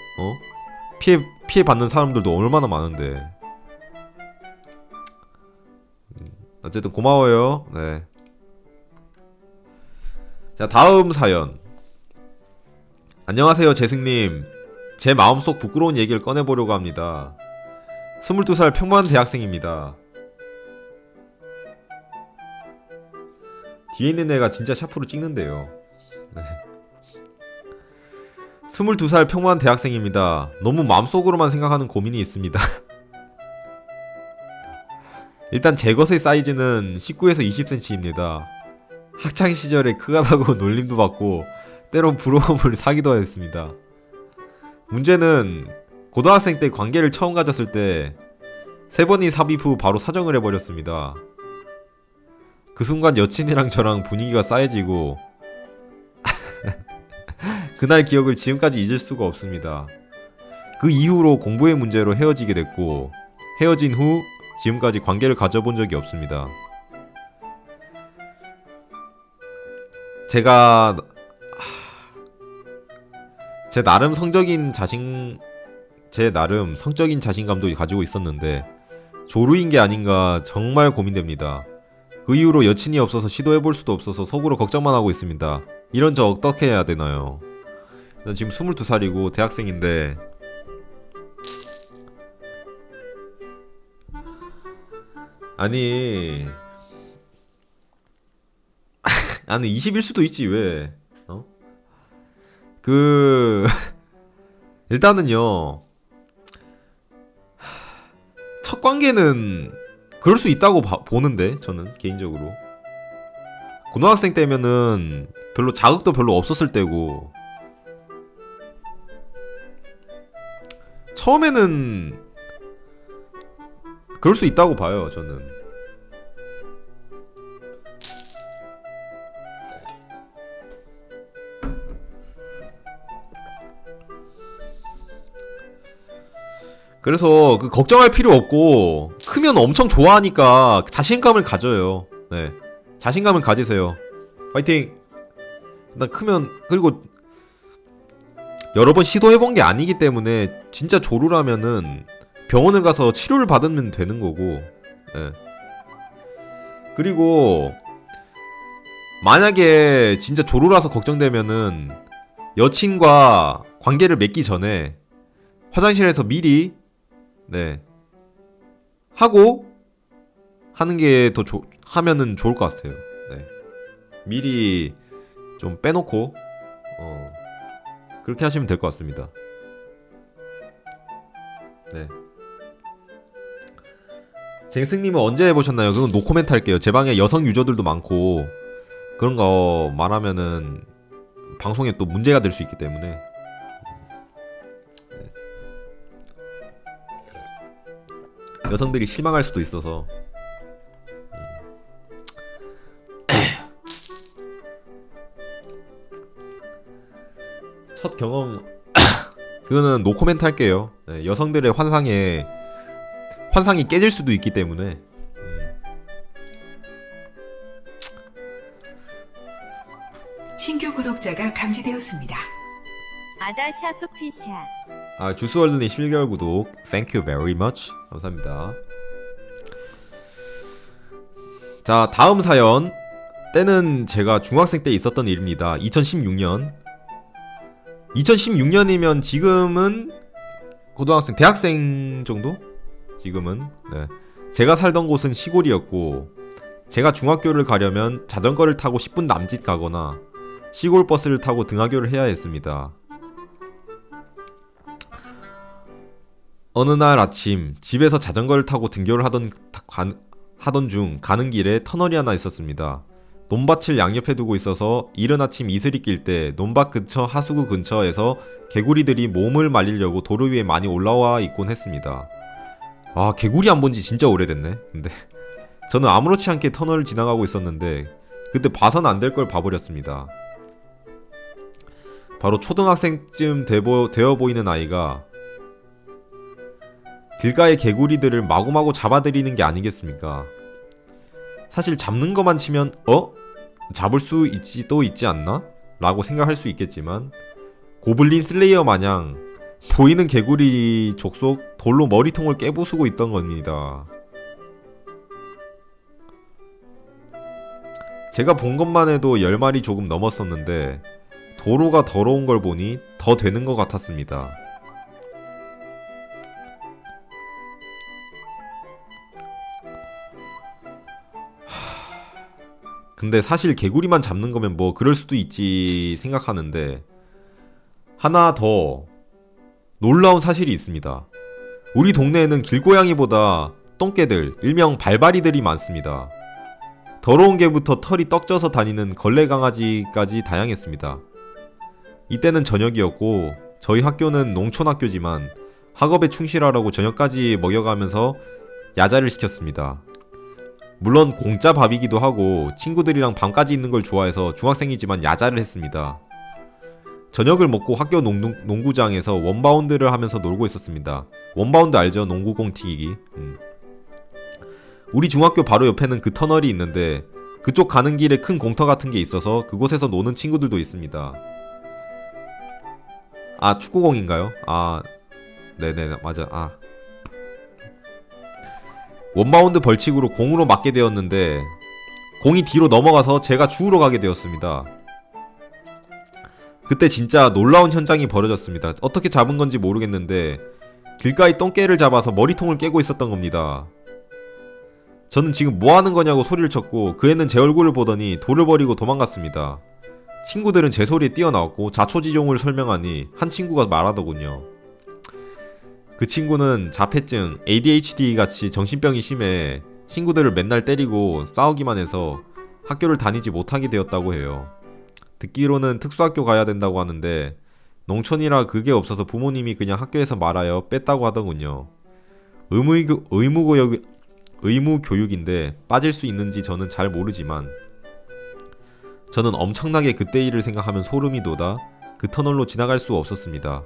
피해 받는 사람들도 얼마나 많은데. 어쨌든 고마워요. 네. 자 다음 사연. 안녕하세요 재승님. 제 마음속 부끄러운 얘기를 꺼내보려고 합니다. 22살 평범한 대학생입니다. 뒤에 있는 애가 진짜 샤프로 찍는데요. 네. 22살 평범한 대학생입니다. 너무 마음속으로만 생각하는 고민이 있습니다. 일단 제 것의 사이즈는 19에서 20cm입니다. 학창시절에 크다고 놀림도 받고 때론 부러움을 사기도 했습니다. 문제는 고등학생 때 관계를 처음 가졌을 때 3번이 삽입 후 바로 사정을 해버렸습니다. 그 순간 여친이랑 저랑 분위기가 싸해지고 그날 기억을 지금까지 잊을 수가 없습니다. 그 이후로 공부의 문제로 헤어지게 됐고 헤어진 후 지금까지 관계를 가져본 적이 없습니다. 제 나름 성적인 자신감도 가지고 있었는데 조루인 게 아닌가 정말 고민됩니다. 그 이후로 여친이 없어서 시도해볼 수도 없어서 속으로 걱정만 하고 있습니다. 이런 저 어떻게 해야 되나요? 난 지금 22살이고 대학생인데 아니 20일 수도 있지 왜? 일단은요 첫 관계는 그럴 수 있다고 보는데 저는 개인적으로 고등학생 때면은 별로 자극도 별로 없었을 때고 처음에는 그럴 수 있다고 봐요 저는. 그래서 그 걱정할 필요 없고 크면 엄청 좋아하니까 자신감을 가져요. 네, 자신감을 가지세요. 화이팅. 일단 크면 그리고 여러 번 시도해본 게 아니기 때문에 진짜 조루라면은 병원을 가서 치료를 받으면 되는 거고. 네. 그리고 만약에 진짜 조루라서 걱정되면은 여친과 관계를 맺기 전에 화장실에서 미리 하고 하는 게 더 하면은 좋을 것 같아요. 네. 미리 좀 빼놓고 그렇게 하시면 될 것 같습니다. 네. 쟁승님은 언제 해보셨나요? 그건 노코멘트 할게요. 제 방에 여성 유저들도 많고 그런 거 말하면은 방송에 또 문제가 될 수 있기 때문에. 여성들이 실망할 수도 있어서. 첫 경험 그거는 노코멘트 할게요. 네, 여성들의 환상이 깨질 수도 있기 때문에. 신규 구독자가 감지되었습니다. 아다샤 소피샤. 아, 주스월드님 7개월 구독 Thank you very much. 감사합니다. 자, 다음 사연. 때는 제가 중학생 때 있었던 일입니다. 2016년 2016년이면 지금은 고등학생, 대학생 정도? 지금은. 네. 제가 살던 곳은 시골이었고 제가 중학교를 가려면 자전거를 타고 10분 남짓 가거나 시골 버스를 타고 등하교를 해야 했습니다. 어느 날 아침 집에서 자전거를 타고 등교를 하던 중 가는 길에 터널이 하나 있었습니다. 논밭을 양옆에 두고 있어서 이른 아침 이슬이 낄 때 논밭 근처 하수구 근처에서 개구리들이 몸을 말리려고 도로 위에 많이 올라와 있곤 했습니다. 아, 개구리 안 본지 진짜 오래됐네. 근데 저는 아무렇지 않게 터널을 지나가고 있었는데 그때 봐선 안 될 걸 봐버렸습니다. 바로 초등학생쯤 되어 보이는 아이가 길가의 개구리들을 마구마구 잡아들이는 게 아니겠습니까? 사실 잡는 것만 치면 잡을 수 있지 않나? 라고 생각할 수 있겠지만 고블린 슬레이어 마냥 보이는 개구리 족속 돌로 머리통을 깨부수고 있던 겁니다. 제가 본 것만 해도 10마리 조금 넘었었는데 도로가 더러운 걸 보니 더 되는 것 같았습니다. 근데 사실 개구리만 잡는 거면 뭐 그럴 수도 있지 생각하는데 하나 더 놀라운 사실이 있습니다. 우리 동네에는 길고양이보다 똥개들, 일명 발바리들이 많습니다. 더러운 개부터 털이 떡져서 다니는 걸레 강아지까지 다양했습니다. 이때는 저녁이었고 저희 학교는 농촌 학교지만 학업에 충실하라고 저녁까지 먹여가면서 야자를 시켰습니다. 물론 공짜 밥이기도 하고 친구들이랑 밤까지 있는 걸 좋아해서 중학생이지만 야자를 했습니다. 저녁을 먹고 학교 농구장에서 원바운드를 하면서 놀고 있었습니다. 원바운드 알죠? 농구공 튀기기. 우리 중학교 바로 옆에는 그 터널이 있는데 그쪽 가는 길에 큰 공터 같은 게 있어서 그곳에서 노는 친구들도 있습니다. 아, 축구공인가요? 아, 네네, 맞아. 원바운드 벌칙으로 공으로 맞게 되었는데 공이 뒤로 넘어가서 제가 주우러 가게 되었습니다. 그때 진짜 놀라운 현장이 벌어졌습니다. 어떻게 잡은 건지 모르겠는데 길가의 똥개를 잡아서 머리통을 깨고 있었던 겁니다. 저는 지금 뭐 하는 거냐고 소리를 쳤고 그 애는 제 얼굴을 보더니 돌을 버리고 도망갔습니다. 친구들은 제 소리에 뛰어나왔고 자초지종을 설명하니 한 친구가 말하더군요. 그 친구는 자폐증, ADHD 같이 정신병이 심해 친구들을 맨날 때리고 싸우기만 해서 학교를 다니지 못하게 되었다고 해요. 듣기로는 특수학교 가야 된다고 하는데 농촌이라 그게 없어서 부모님이 그냥 학교에서 말하여 뺐다고 하더군요. 의무 교육인데 빠질 수 있는지 저는 잘 모르지만 저는 엄청나게 그때 일을 생각하면 소름이 돋아 그 터널로 지나갈 수 없었습니다.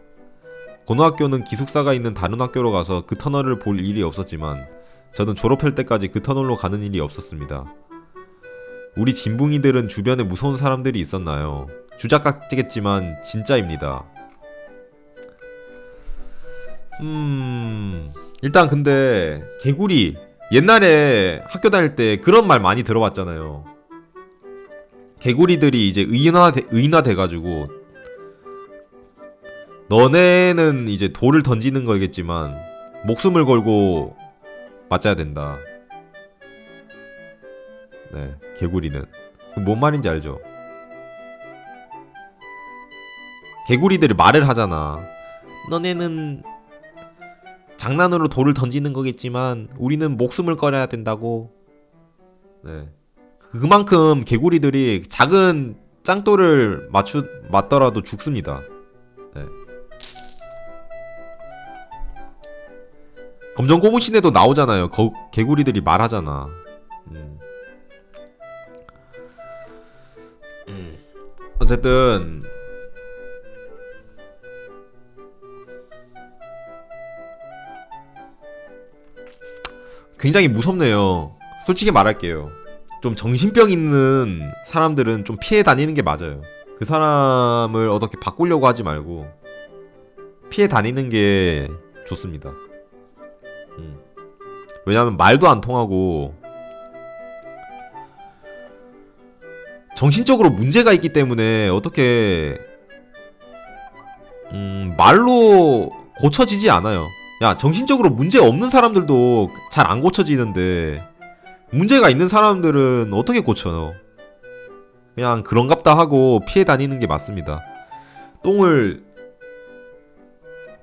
고등학교는 기숙사가 있는 다른 학교로 가서 그 터널을 볼 일이 없었지만 저는 졸업할 때까지 그 터널로 가는 일이 없었습니다. 우리 진붕이들은 주변에 무서운 사람들이 있었나요? 주작 같겠지만 진짜입니다. 일단 근데 개구리 옛날에 학교 다닐 때 그런 말 많이 들어봤잖아요. 개구리들이 이제 의인화돼가지고 너네는 이제 돌을 던지는 거겠지만 목숨을 걸고 맞아야 된다. 네, 개구리는 뭔 말인지 알죠? 개구리들이 말을 하잖아. 너네는 장난으로 돌을 던지는 거겠지만 우리는 목숨을 걸어야 된다고. 네, 그만큼 개구리들이 작은 짱돌을 맞더라도 죽습니다. 네. 검정 고무신에도 나오잖아요. 개구리들이 말하잖아. 어쨌든 굉장히 무섭네요. 솔직히 말할게요. 좀 정신병 있는 사람들은 좀 피해 다니는 게 맞아요. 그 사람을 어떻게 바꾸려고 하지 말고 피해 다니는 게 좋습니다. 왜냐하면 말도 안 통하고 정신적으로 문제가 있기 때문에 어떻게 말로 고쳐지지 않아요. 야, 정신적으로 문제 없는 사람들도 잘 안 고쳐지는데 문제가 있는 사람들은 어떻게 고쳐요? 그냥 그런갑다 하고 피해 다니는 게 맞습니다. 똥을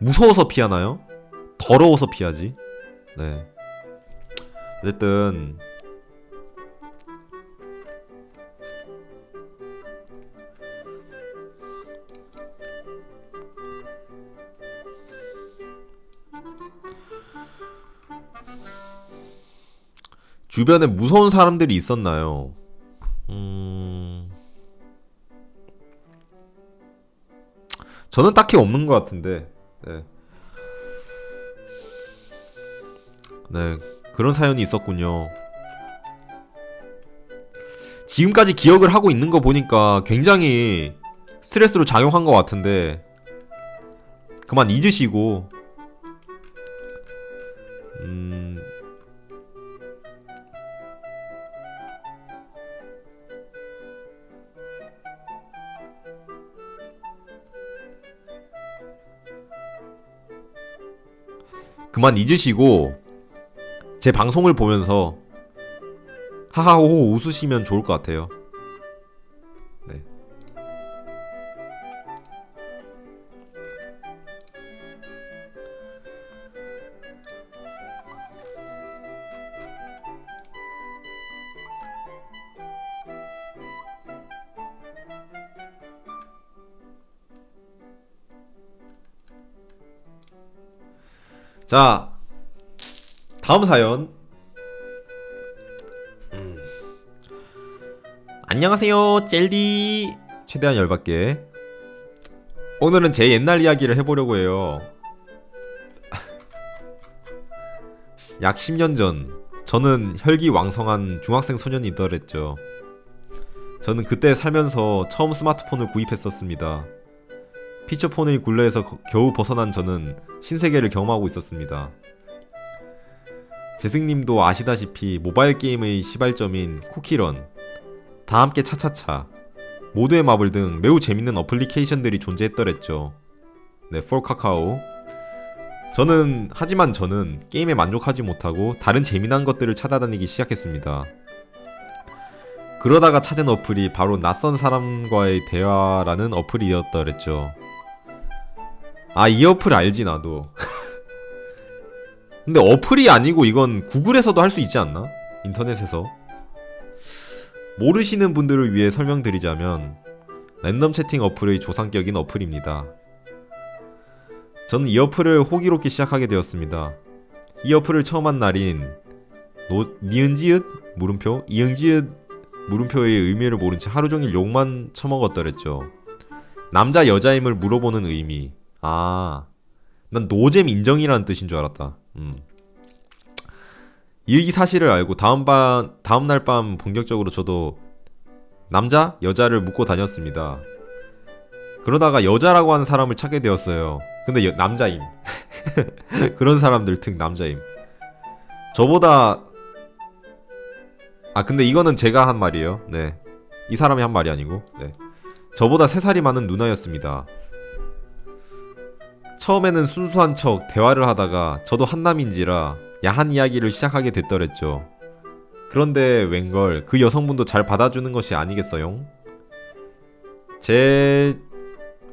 무서워서 피하나요? 더러워서 피하지. 네. 어쨌든 주변에 무서운 사람들이 있었나요? 저는 딱히 없는 것 같은데. 네. 네, 그런 사연이 있었군요. 지금까지 기억을 하고 있는 거 보니까 굉장히 스트레스로 작용한 것 같은데 그만 잊으시고 그만 잊으시고 제 방송을 보면서 하하호호 웃으시면 좋을 것 같아요. 네. 자, 다음 사연. 안녕하세요, 젤디. 최대한 열받게. 오늘은 제 옛날 이야기를 해보려고 해요. 약 10년 전, 저는 혈기왕성한 중학생 소년이더랬죠. 저는 그때 살면서 처음 스마트폰을 구입했었습니다. 피처폰의 굴레에서 겨우 벗어난 저는 신세계를 경험하고 있었습니다. 재승님도 아시다시피 모바일 게임의 시발점인 쿠키런, 다함께 차차차, 모두의 마블 등 매우 재밌는 어플리케이션들이 존재했더랬죠. 네, 폴카카오. 하지만 저는 게임에 만족하지 못하고 다른 재미난 것들을 찾아다니기 시작했습니다. 그러다가 찾은 어플이 바로 낯선 사람과의 대화라는 어플이었더랬죠. 아, 이 어플 알지 나도. 근데 어플이 아니고 이건 구글에서도 할 수 있지 않나? 인터넷에서. 모르시는 분들을 위해 설명드리자면 랜덤 채팅 어플의 조상격인 어플입니다. 저는 이 어플을 호기롭게 시작하게 되었습니다. 이 어플을 처음 한 날인 니은지읒 물음표 이응지읒 물음표의 의미를 모른 채 하루종일 욕만 처먹었더랬죠. 남자 여자임을 물어보는 의미. 아, 난 노잼 인정이라는 뜻인 줄 알았다. 이 사실을 알고 다음날 밤 본격적으로 저도 남자, 여자를 묻고 다녔습니다. 그러다가 여자라고 하는 사람을 찾게 되었어요. 근데 남자임. 그런 사람들 특 남자임. 저보다 근데 이거는 제가 한 말이에요. 네, 이 사람이 한 말이 아니고. 네, 저보다 3살이 많은 누나였습니다. 처음에는 순수한 척 대화를 하다가 저도 한남인지라 야한 이야기를 시작하게 됐더랬죠. 그런데 웬걸 그 여성분도 잘 받아주는 것이 아니겠어요? 제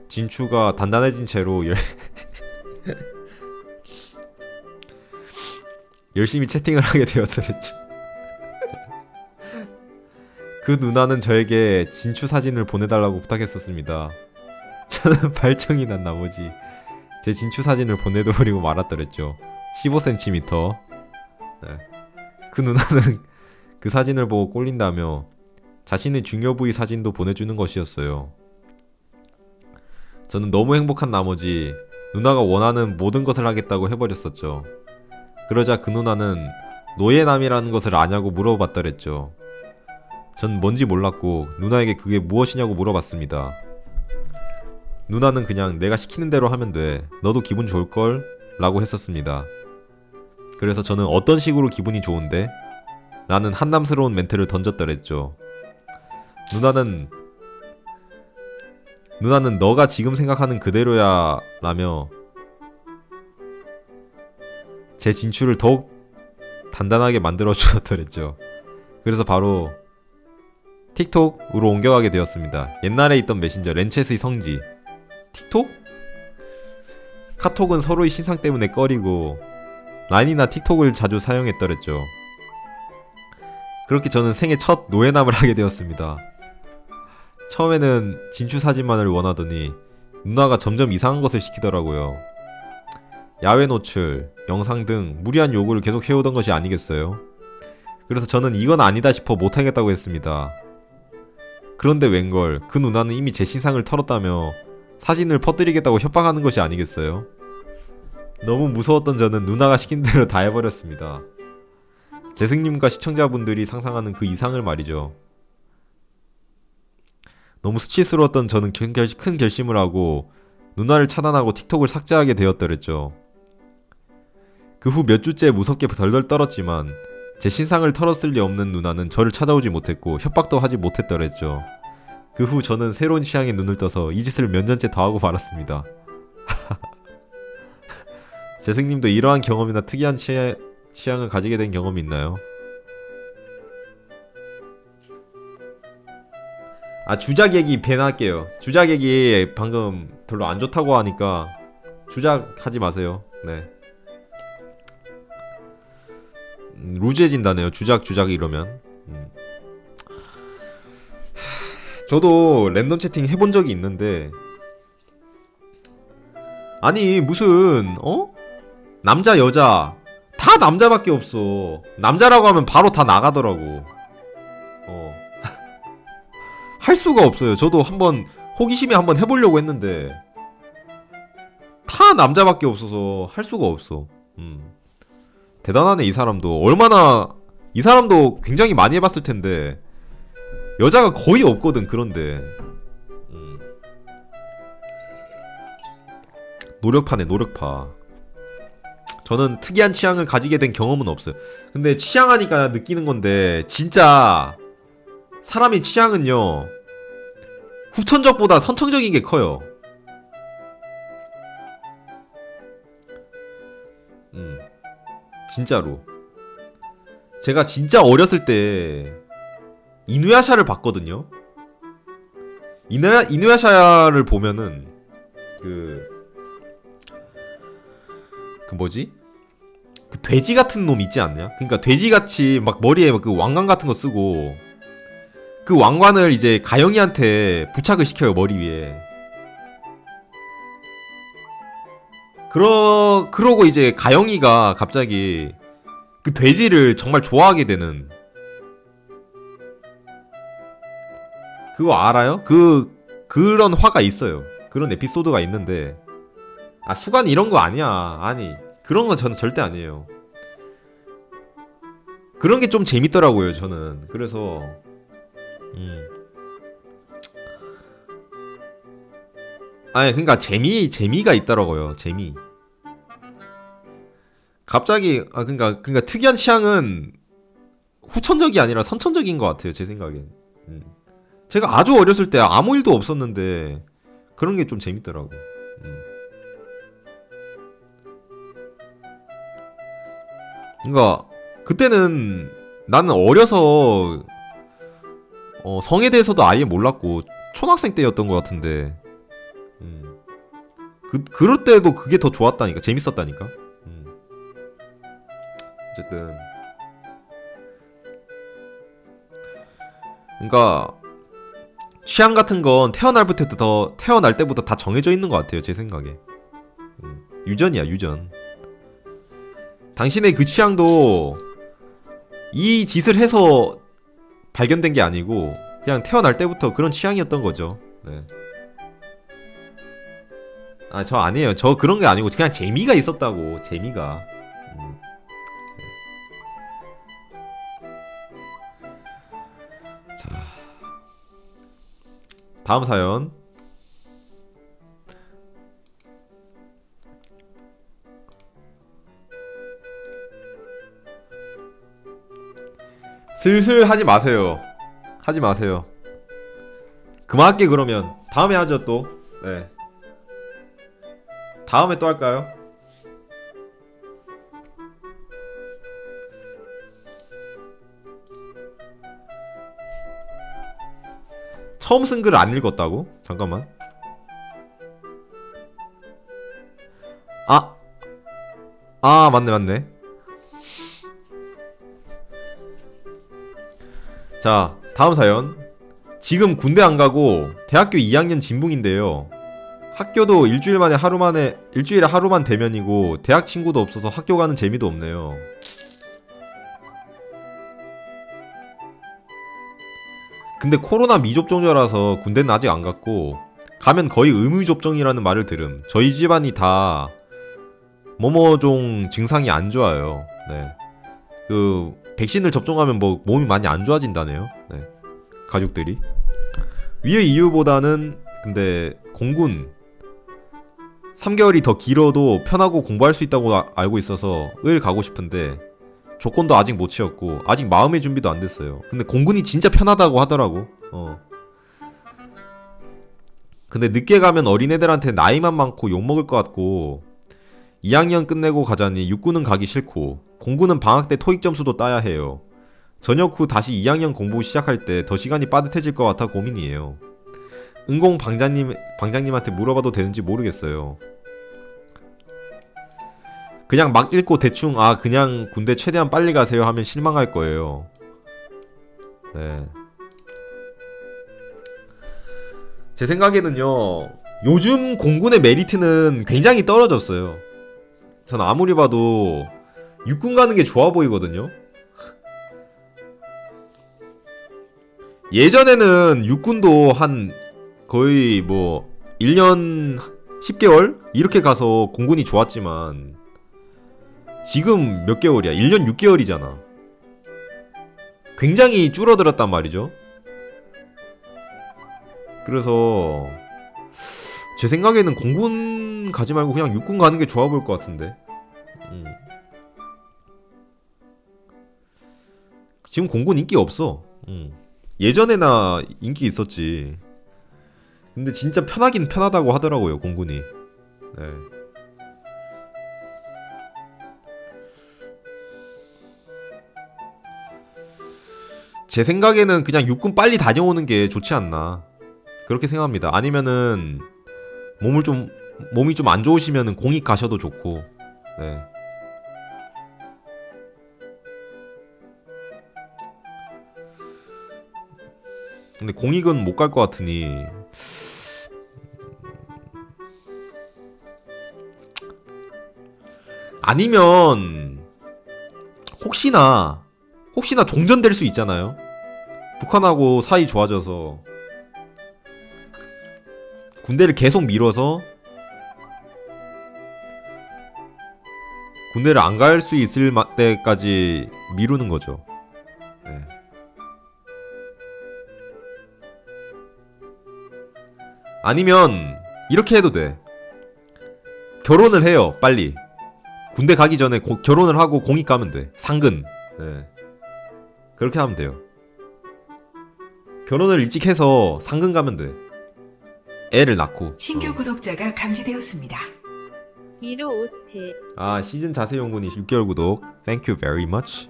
진추가 단단해진 채로 열심히 채팅을 하게 되었더랬죠. 그 누나는 저에게 진추 사진을 보내달라고 부탁했었습니다. 저는 발정이 난 나머지 제 진추 사진을 보내버리고 말았더랬죠. 15cm. 네. 그 누나는 그 사진을 보고 꼴린다며 자신의 중요 부위 사진도 보내주는 것이었어요. 저는 너무 행복한 나머지 누나가 원하는 모든 것을 하겠다고 해버렸었죠. 그러자 그 누나는 노예남이라는 것을 아냐고 물어봤더랬죠. 전 뭔지 몰랐고 누나에게 그게 무엇이냐고 물어봤습니다. 누나는 그냥 내가 시키는 대로 하면 돼. 너도 기분 좋을걸? 라고 했었습니다. 그래서 저는 어떤 식으로 기분이 좋은데? 라는 한남스러운 멘트를 던졌더랬죠. 누나는 너가 지금 생각하는 그대로야 라며 제 진출을 더욱 단단하게 만들어 주었더랬죠. 그래서 바로 틱톡으로 옮겨가게 되었습니다. 옛날에 있던 메신저 렌챗의 성지 틱톡? 카톡은 서로의 신상 때문에 꺼리고 라인이나 틱톡을 자주 사용했더랬죠. 그렇게 저는 생애 첫 노예남을 하게 되었습니다. 처음에는 진추 사진만을 원하더니 누나가 점점 이상한 것을 시키더라고요. 야외 노출, 영상 등 무리한 요구를 계속 해오던 것이 아니겠어요? 그래서 저는 이건 아니다 싶어 못하겠다고 했습니다. 그런데 웬걸 그 누나는 이미 제 신상을 털었다며 사진을 퍼뜨리겠다고 협박하는 것이 아니겠어요? 너무 무서웠던 저는 누나가 시킨 대로 다 해버렸습니다. 재승님과 시청자분들이 상상하는 그 이상을 말이죠. 너무 수치스러웠던 저는 큰 결심을 하고 누나를 차단하고 틱톡을 삭제하게 되었더랬죠. 그 후 몇 주째 무섭게 덜덜 떨었지만 제 신상을 털었을 리 없는 누나는 저를 찾아오지 못했고 협박도 하지 못했더랬죠. 그 후 저는 새로운 취향에 눈을 떠서 이 짓을 몇 년째 더 하고 말았습니다. 재승님도 이러한 경험이나 특이한 취향을 가지게 된 경험이 있나요? 주작 얘기 배 나갈게요. 주작 얘기 방금 별로 안 좋다고 하니까 주작 하지 마세요. 네. 루즈해진다네요. 주작 이러면. 저도 랜덤 채팅 해본 적이 있는데 아니 무슨 남자 여자 다 남자밖에 없어. 남자라고 하면 바로 다 나가더라고. 할 수가 없어요. 저도 한번 호기심에 한번 해보려고 했는데 다 남자밖에 없어서 할 수가 없어. 대단하네 이 사람도. 얼마나 이 사람도 굉장히 많이 해봤을 텐데 여자가 거의 없거든. 그런데 노력파네 노력파. 저는 특이한 취향을 가지게 된 경험은 없어요. 근데 취향하니까 느끼는 건데 진짜 사람의 취향은요 후천적보다 선천적인 게 커요. 진짜로. 제가 진짜 어렸을 때 이누야샤를 봤거든요. 이누야샤를 보면은 그 뭐지? 그 돼지 같은 놈 있지 않냐? 그러니까 돼지같이 막 머리에 그 왕관 같은 거 쓰고 그 왕관을 이제 가영이한테 부착을 시켜요. 머리 위에. 그러고 이제 가영이가 갑자기 그 돼지를 정말 좋아하게 되는 그거 알아요? 그런 화가 있어요. 그런 에피소드가 있는데 수관 이런 거 아니야. 아니 그런 건 저는 절대 아니에요. 그런 게 좀 재밌더라고요. 저는 그래서 아니 그러니까 재미가 있더라고요. 재미. 갑자기 그러니까 특이한 취향은 후천적이 아니라 선천적인 것 같아요. 제 생각엔. 제가 아주 어렸을 때 아무 일도 없었는데 그런 게 좀 재밌더라고. 그러니까 그때는 나는 어려서 성에 대해서도 아예 몰랐고 초등학생 때였던 것 같은데 그럴 때도 그게 더 좋았다니까. 재밌었다니까. 어쨌든 그러니까 취향 같은 건 태어날 때부터 다 정해져 있는 것 같아요. 제 생각에. 유전이야 유전. 당신의 그 취향도 이 짓을 해서 발견된 게 아니고 그냥 태어날 때부터 그런 취향이었던 거죠. 네. 저 아니에요. 저 그런 게 아니고 그냥 재미가 있었다고. 재미가. 자, 다음 사연. 슬슬 하지 마세요. 하지 마세요. 그만할게 그러면. 다음에 하죠 또. 네. 다음에 또 할까요? 처음 쓴 글을 안 읽었다고? 잠깐만. 맞네 맞네. 자, 다음 사연. 지금 군대 안 가고 대학교 2학년 진붕인데요. 학교도 일주일에 하루만 대면이고 대학 친구도 없어서 학교 가는 재미도 없네요. 근데 코로나 미접종자라서 군대는 아직 안 갔고 가면 거의 의무접종이라는 말을 들음. 저희 집안이 다 뭐뭐종 증상이 안 좋아요. 네. 그 백신을 접종하면 뭐 몸이 많이 안 좋아진다네요. 네. 가족들이. 위의 이유보다는 근데 공군 3개월이 더 길어도 편하고 공부할 수 있다고 알고 있어서 을 가고 싶은데 조건도 아직 못 채웠고 아직 마음의 준비도 안 됐어요. 근데 공군이 진짜 편하다고 하더라고. 근데 늦게 가면 어린애들한테 나이만 많고 욕먹을 것 같고 2학년 끝내고 가자니 육군은 가기 싫고 공군은 방학 때 토익 점수도 따야 해요. 전역 후 다시 2학년 공부 시작할 때 더 시간이 빠듯해질 것 같아 고민이에요. 은공 방장님한테 물어봐도 되는지 모르겠어요. 그냥 막 읽고 대충 그냥 군대 최대한 빨리 가세요 하면 실망할 거예요. 네. 제 생각에는요, 요즘 공군의 메리트는 굉장히 떨어졌어요. 전 아무리 봐도 육군 가는 게 좋아 보이거든요. 예전에는 육군도 한 거의 뭐 1년 10개월? 이렇게 가서 공군이 좋았지만 지금 몇 개월이야? 1년 6개월이잖아. 굉장히 줄어들었단 말이죠. 그래서 제 생각에는 공군 가지 말고 그냥 육군 가는 게 좋아 보일 것 같은데. 지금 공군 인기 없어. 예전에나 인기 있었지. 근데 진짜 편하긴 편하다고 하더라고요, 공군이. 네. 제 생각에는 그냥 육군 빨리 다녀오는 게 좋지 않나 그렇게 생각합니다. 아니면은 몸이 좀 안 좋으시면은 공익 가셔도 좋고. 네. 근데 공익은 못 갈 것 같으니 아니면 혹시나 종전될 수 있잖아요. 북한하고 사이 좋아져서 군대를 계속 미뤄서 군대를 안 갈 수 있을 때까지 미루는 거죠. 네. 아니면 이렇게 해도 돼. 결혼을 해요, 빨리. 군대 가기 전에 결혼을 하고 공익 가면 돼. 상근. 네. 그렇게 하면 돼요. 결혼을 일찍 해서 상근 가면 돼. 애를 낳고. 신규 구독자가 감지되었습니다. 1557 시즌 자세연구니 6개월 구독. Thank you very much.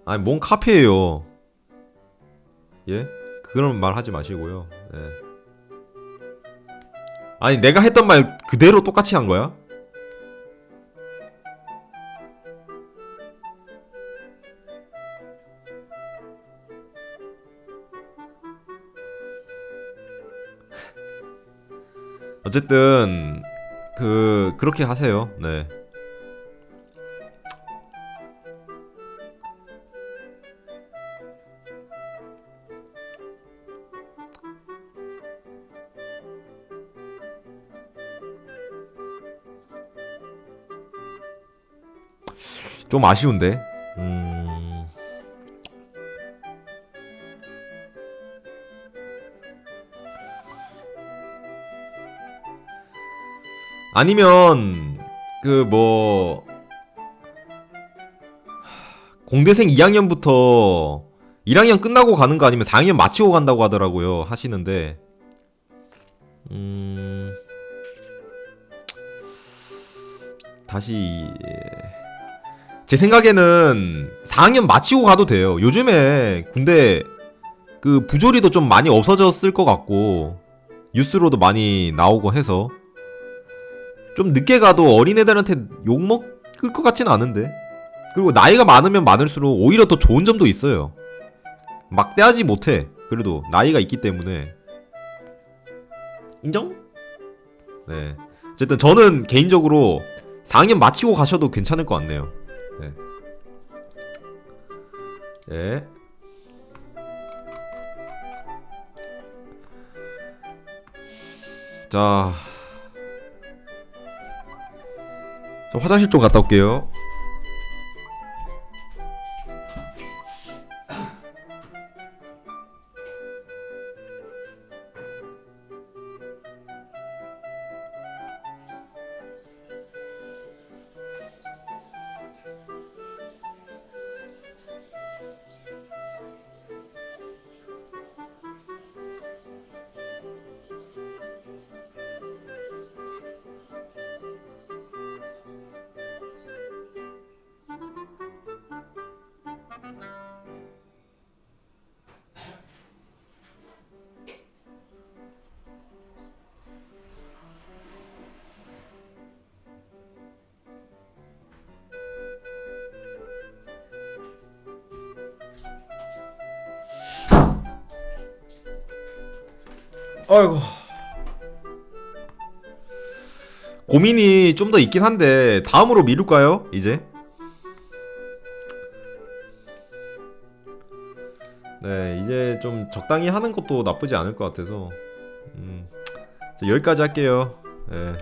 아니 뭔 카페예요. 예? 그런 말 하지 마시고요. 예. 아니 내가 했던 말 그대로 똑같이 한 거야? 어쨌든 그렇게 하세요. 네. 좀 아쉬운데. 아니면 그 뭐 공대생 2학년부터 1학년 끝나고 가는 거 아니면 4학년 마치고 간다고 하더라고요. 하시는데 다시 제 생각에는 4학년 마치고 가도 돼요. 요즘에 군대 그 부조리도 좀 많이 없어졌을 것 같고 뉴스로도 많이 나오고 해서 좀 늦게 가도 어린애들한테 욕먹을 것 같진 않은데. 그리고 나이가 많으면 많을수록 오히려 더 좋은 점도 있어요. 막대하지 못해. 그래도 나이가 있기 때문에. 인정? 네. 어쨌든 저는 개인적으로 4학년 마치고 가셔도 괜찮을 것 같네요. 네. 예. 자, 저 화장실 좀 갔다 올게요. 아이고. 고민이 좀 더 있긴 한데 다음으로 미룰까요? 이제? 네, 이제 좀 적당히 하는 것도 나쁘지 않을 것 같아서 여기까지 할게요. 네.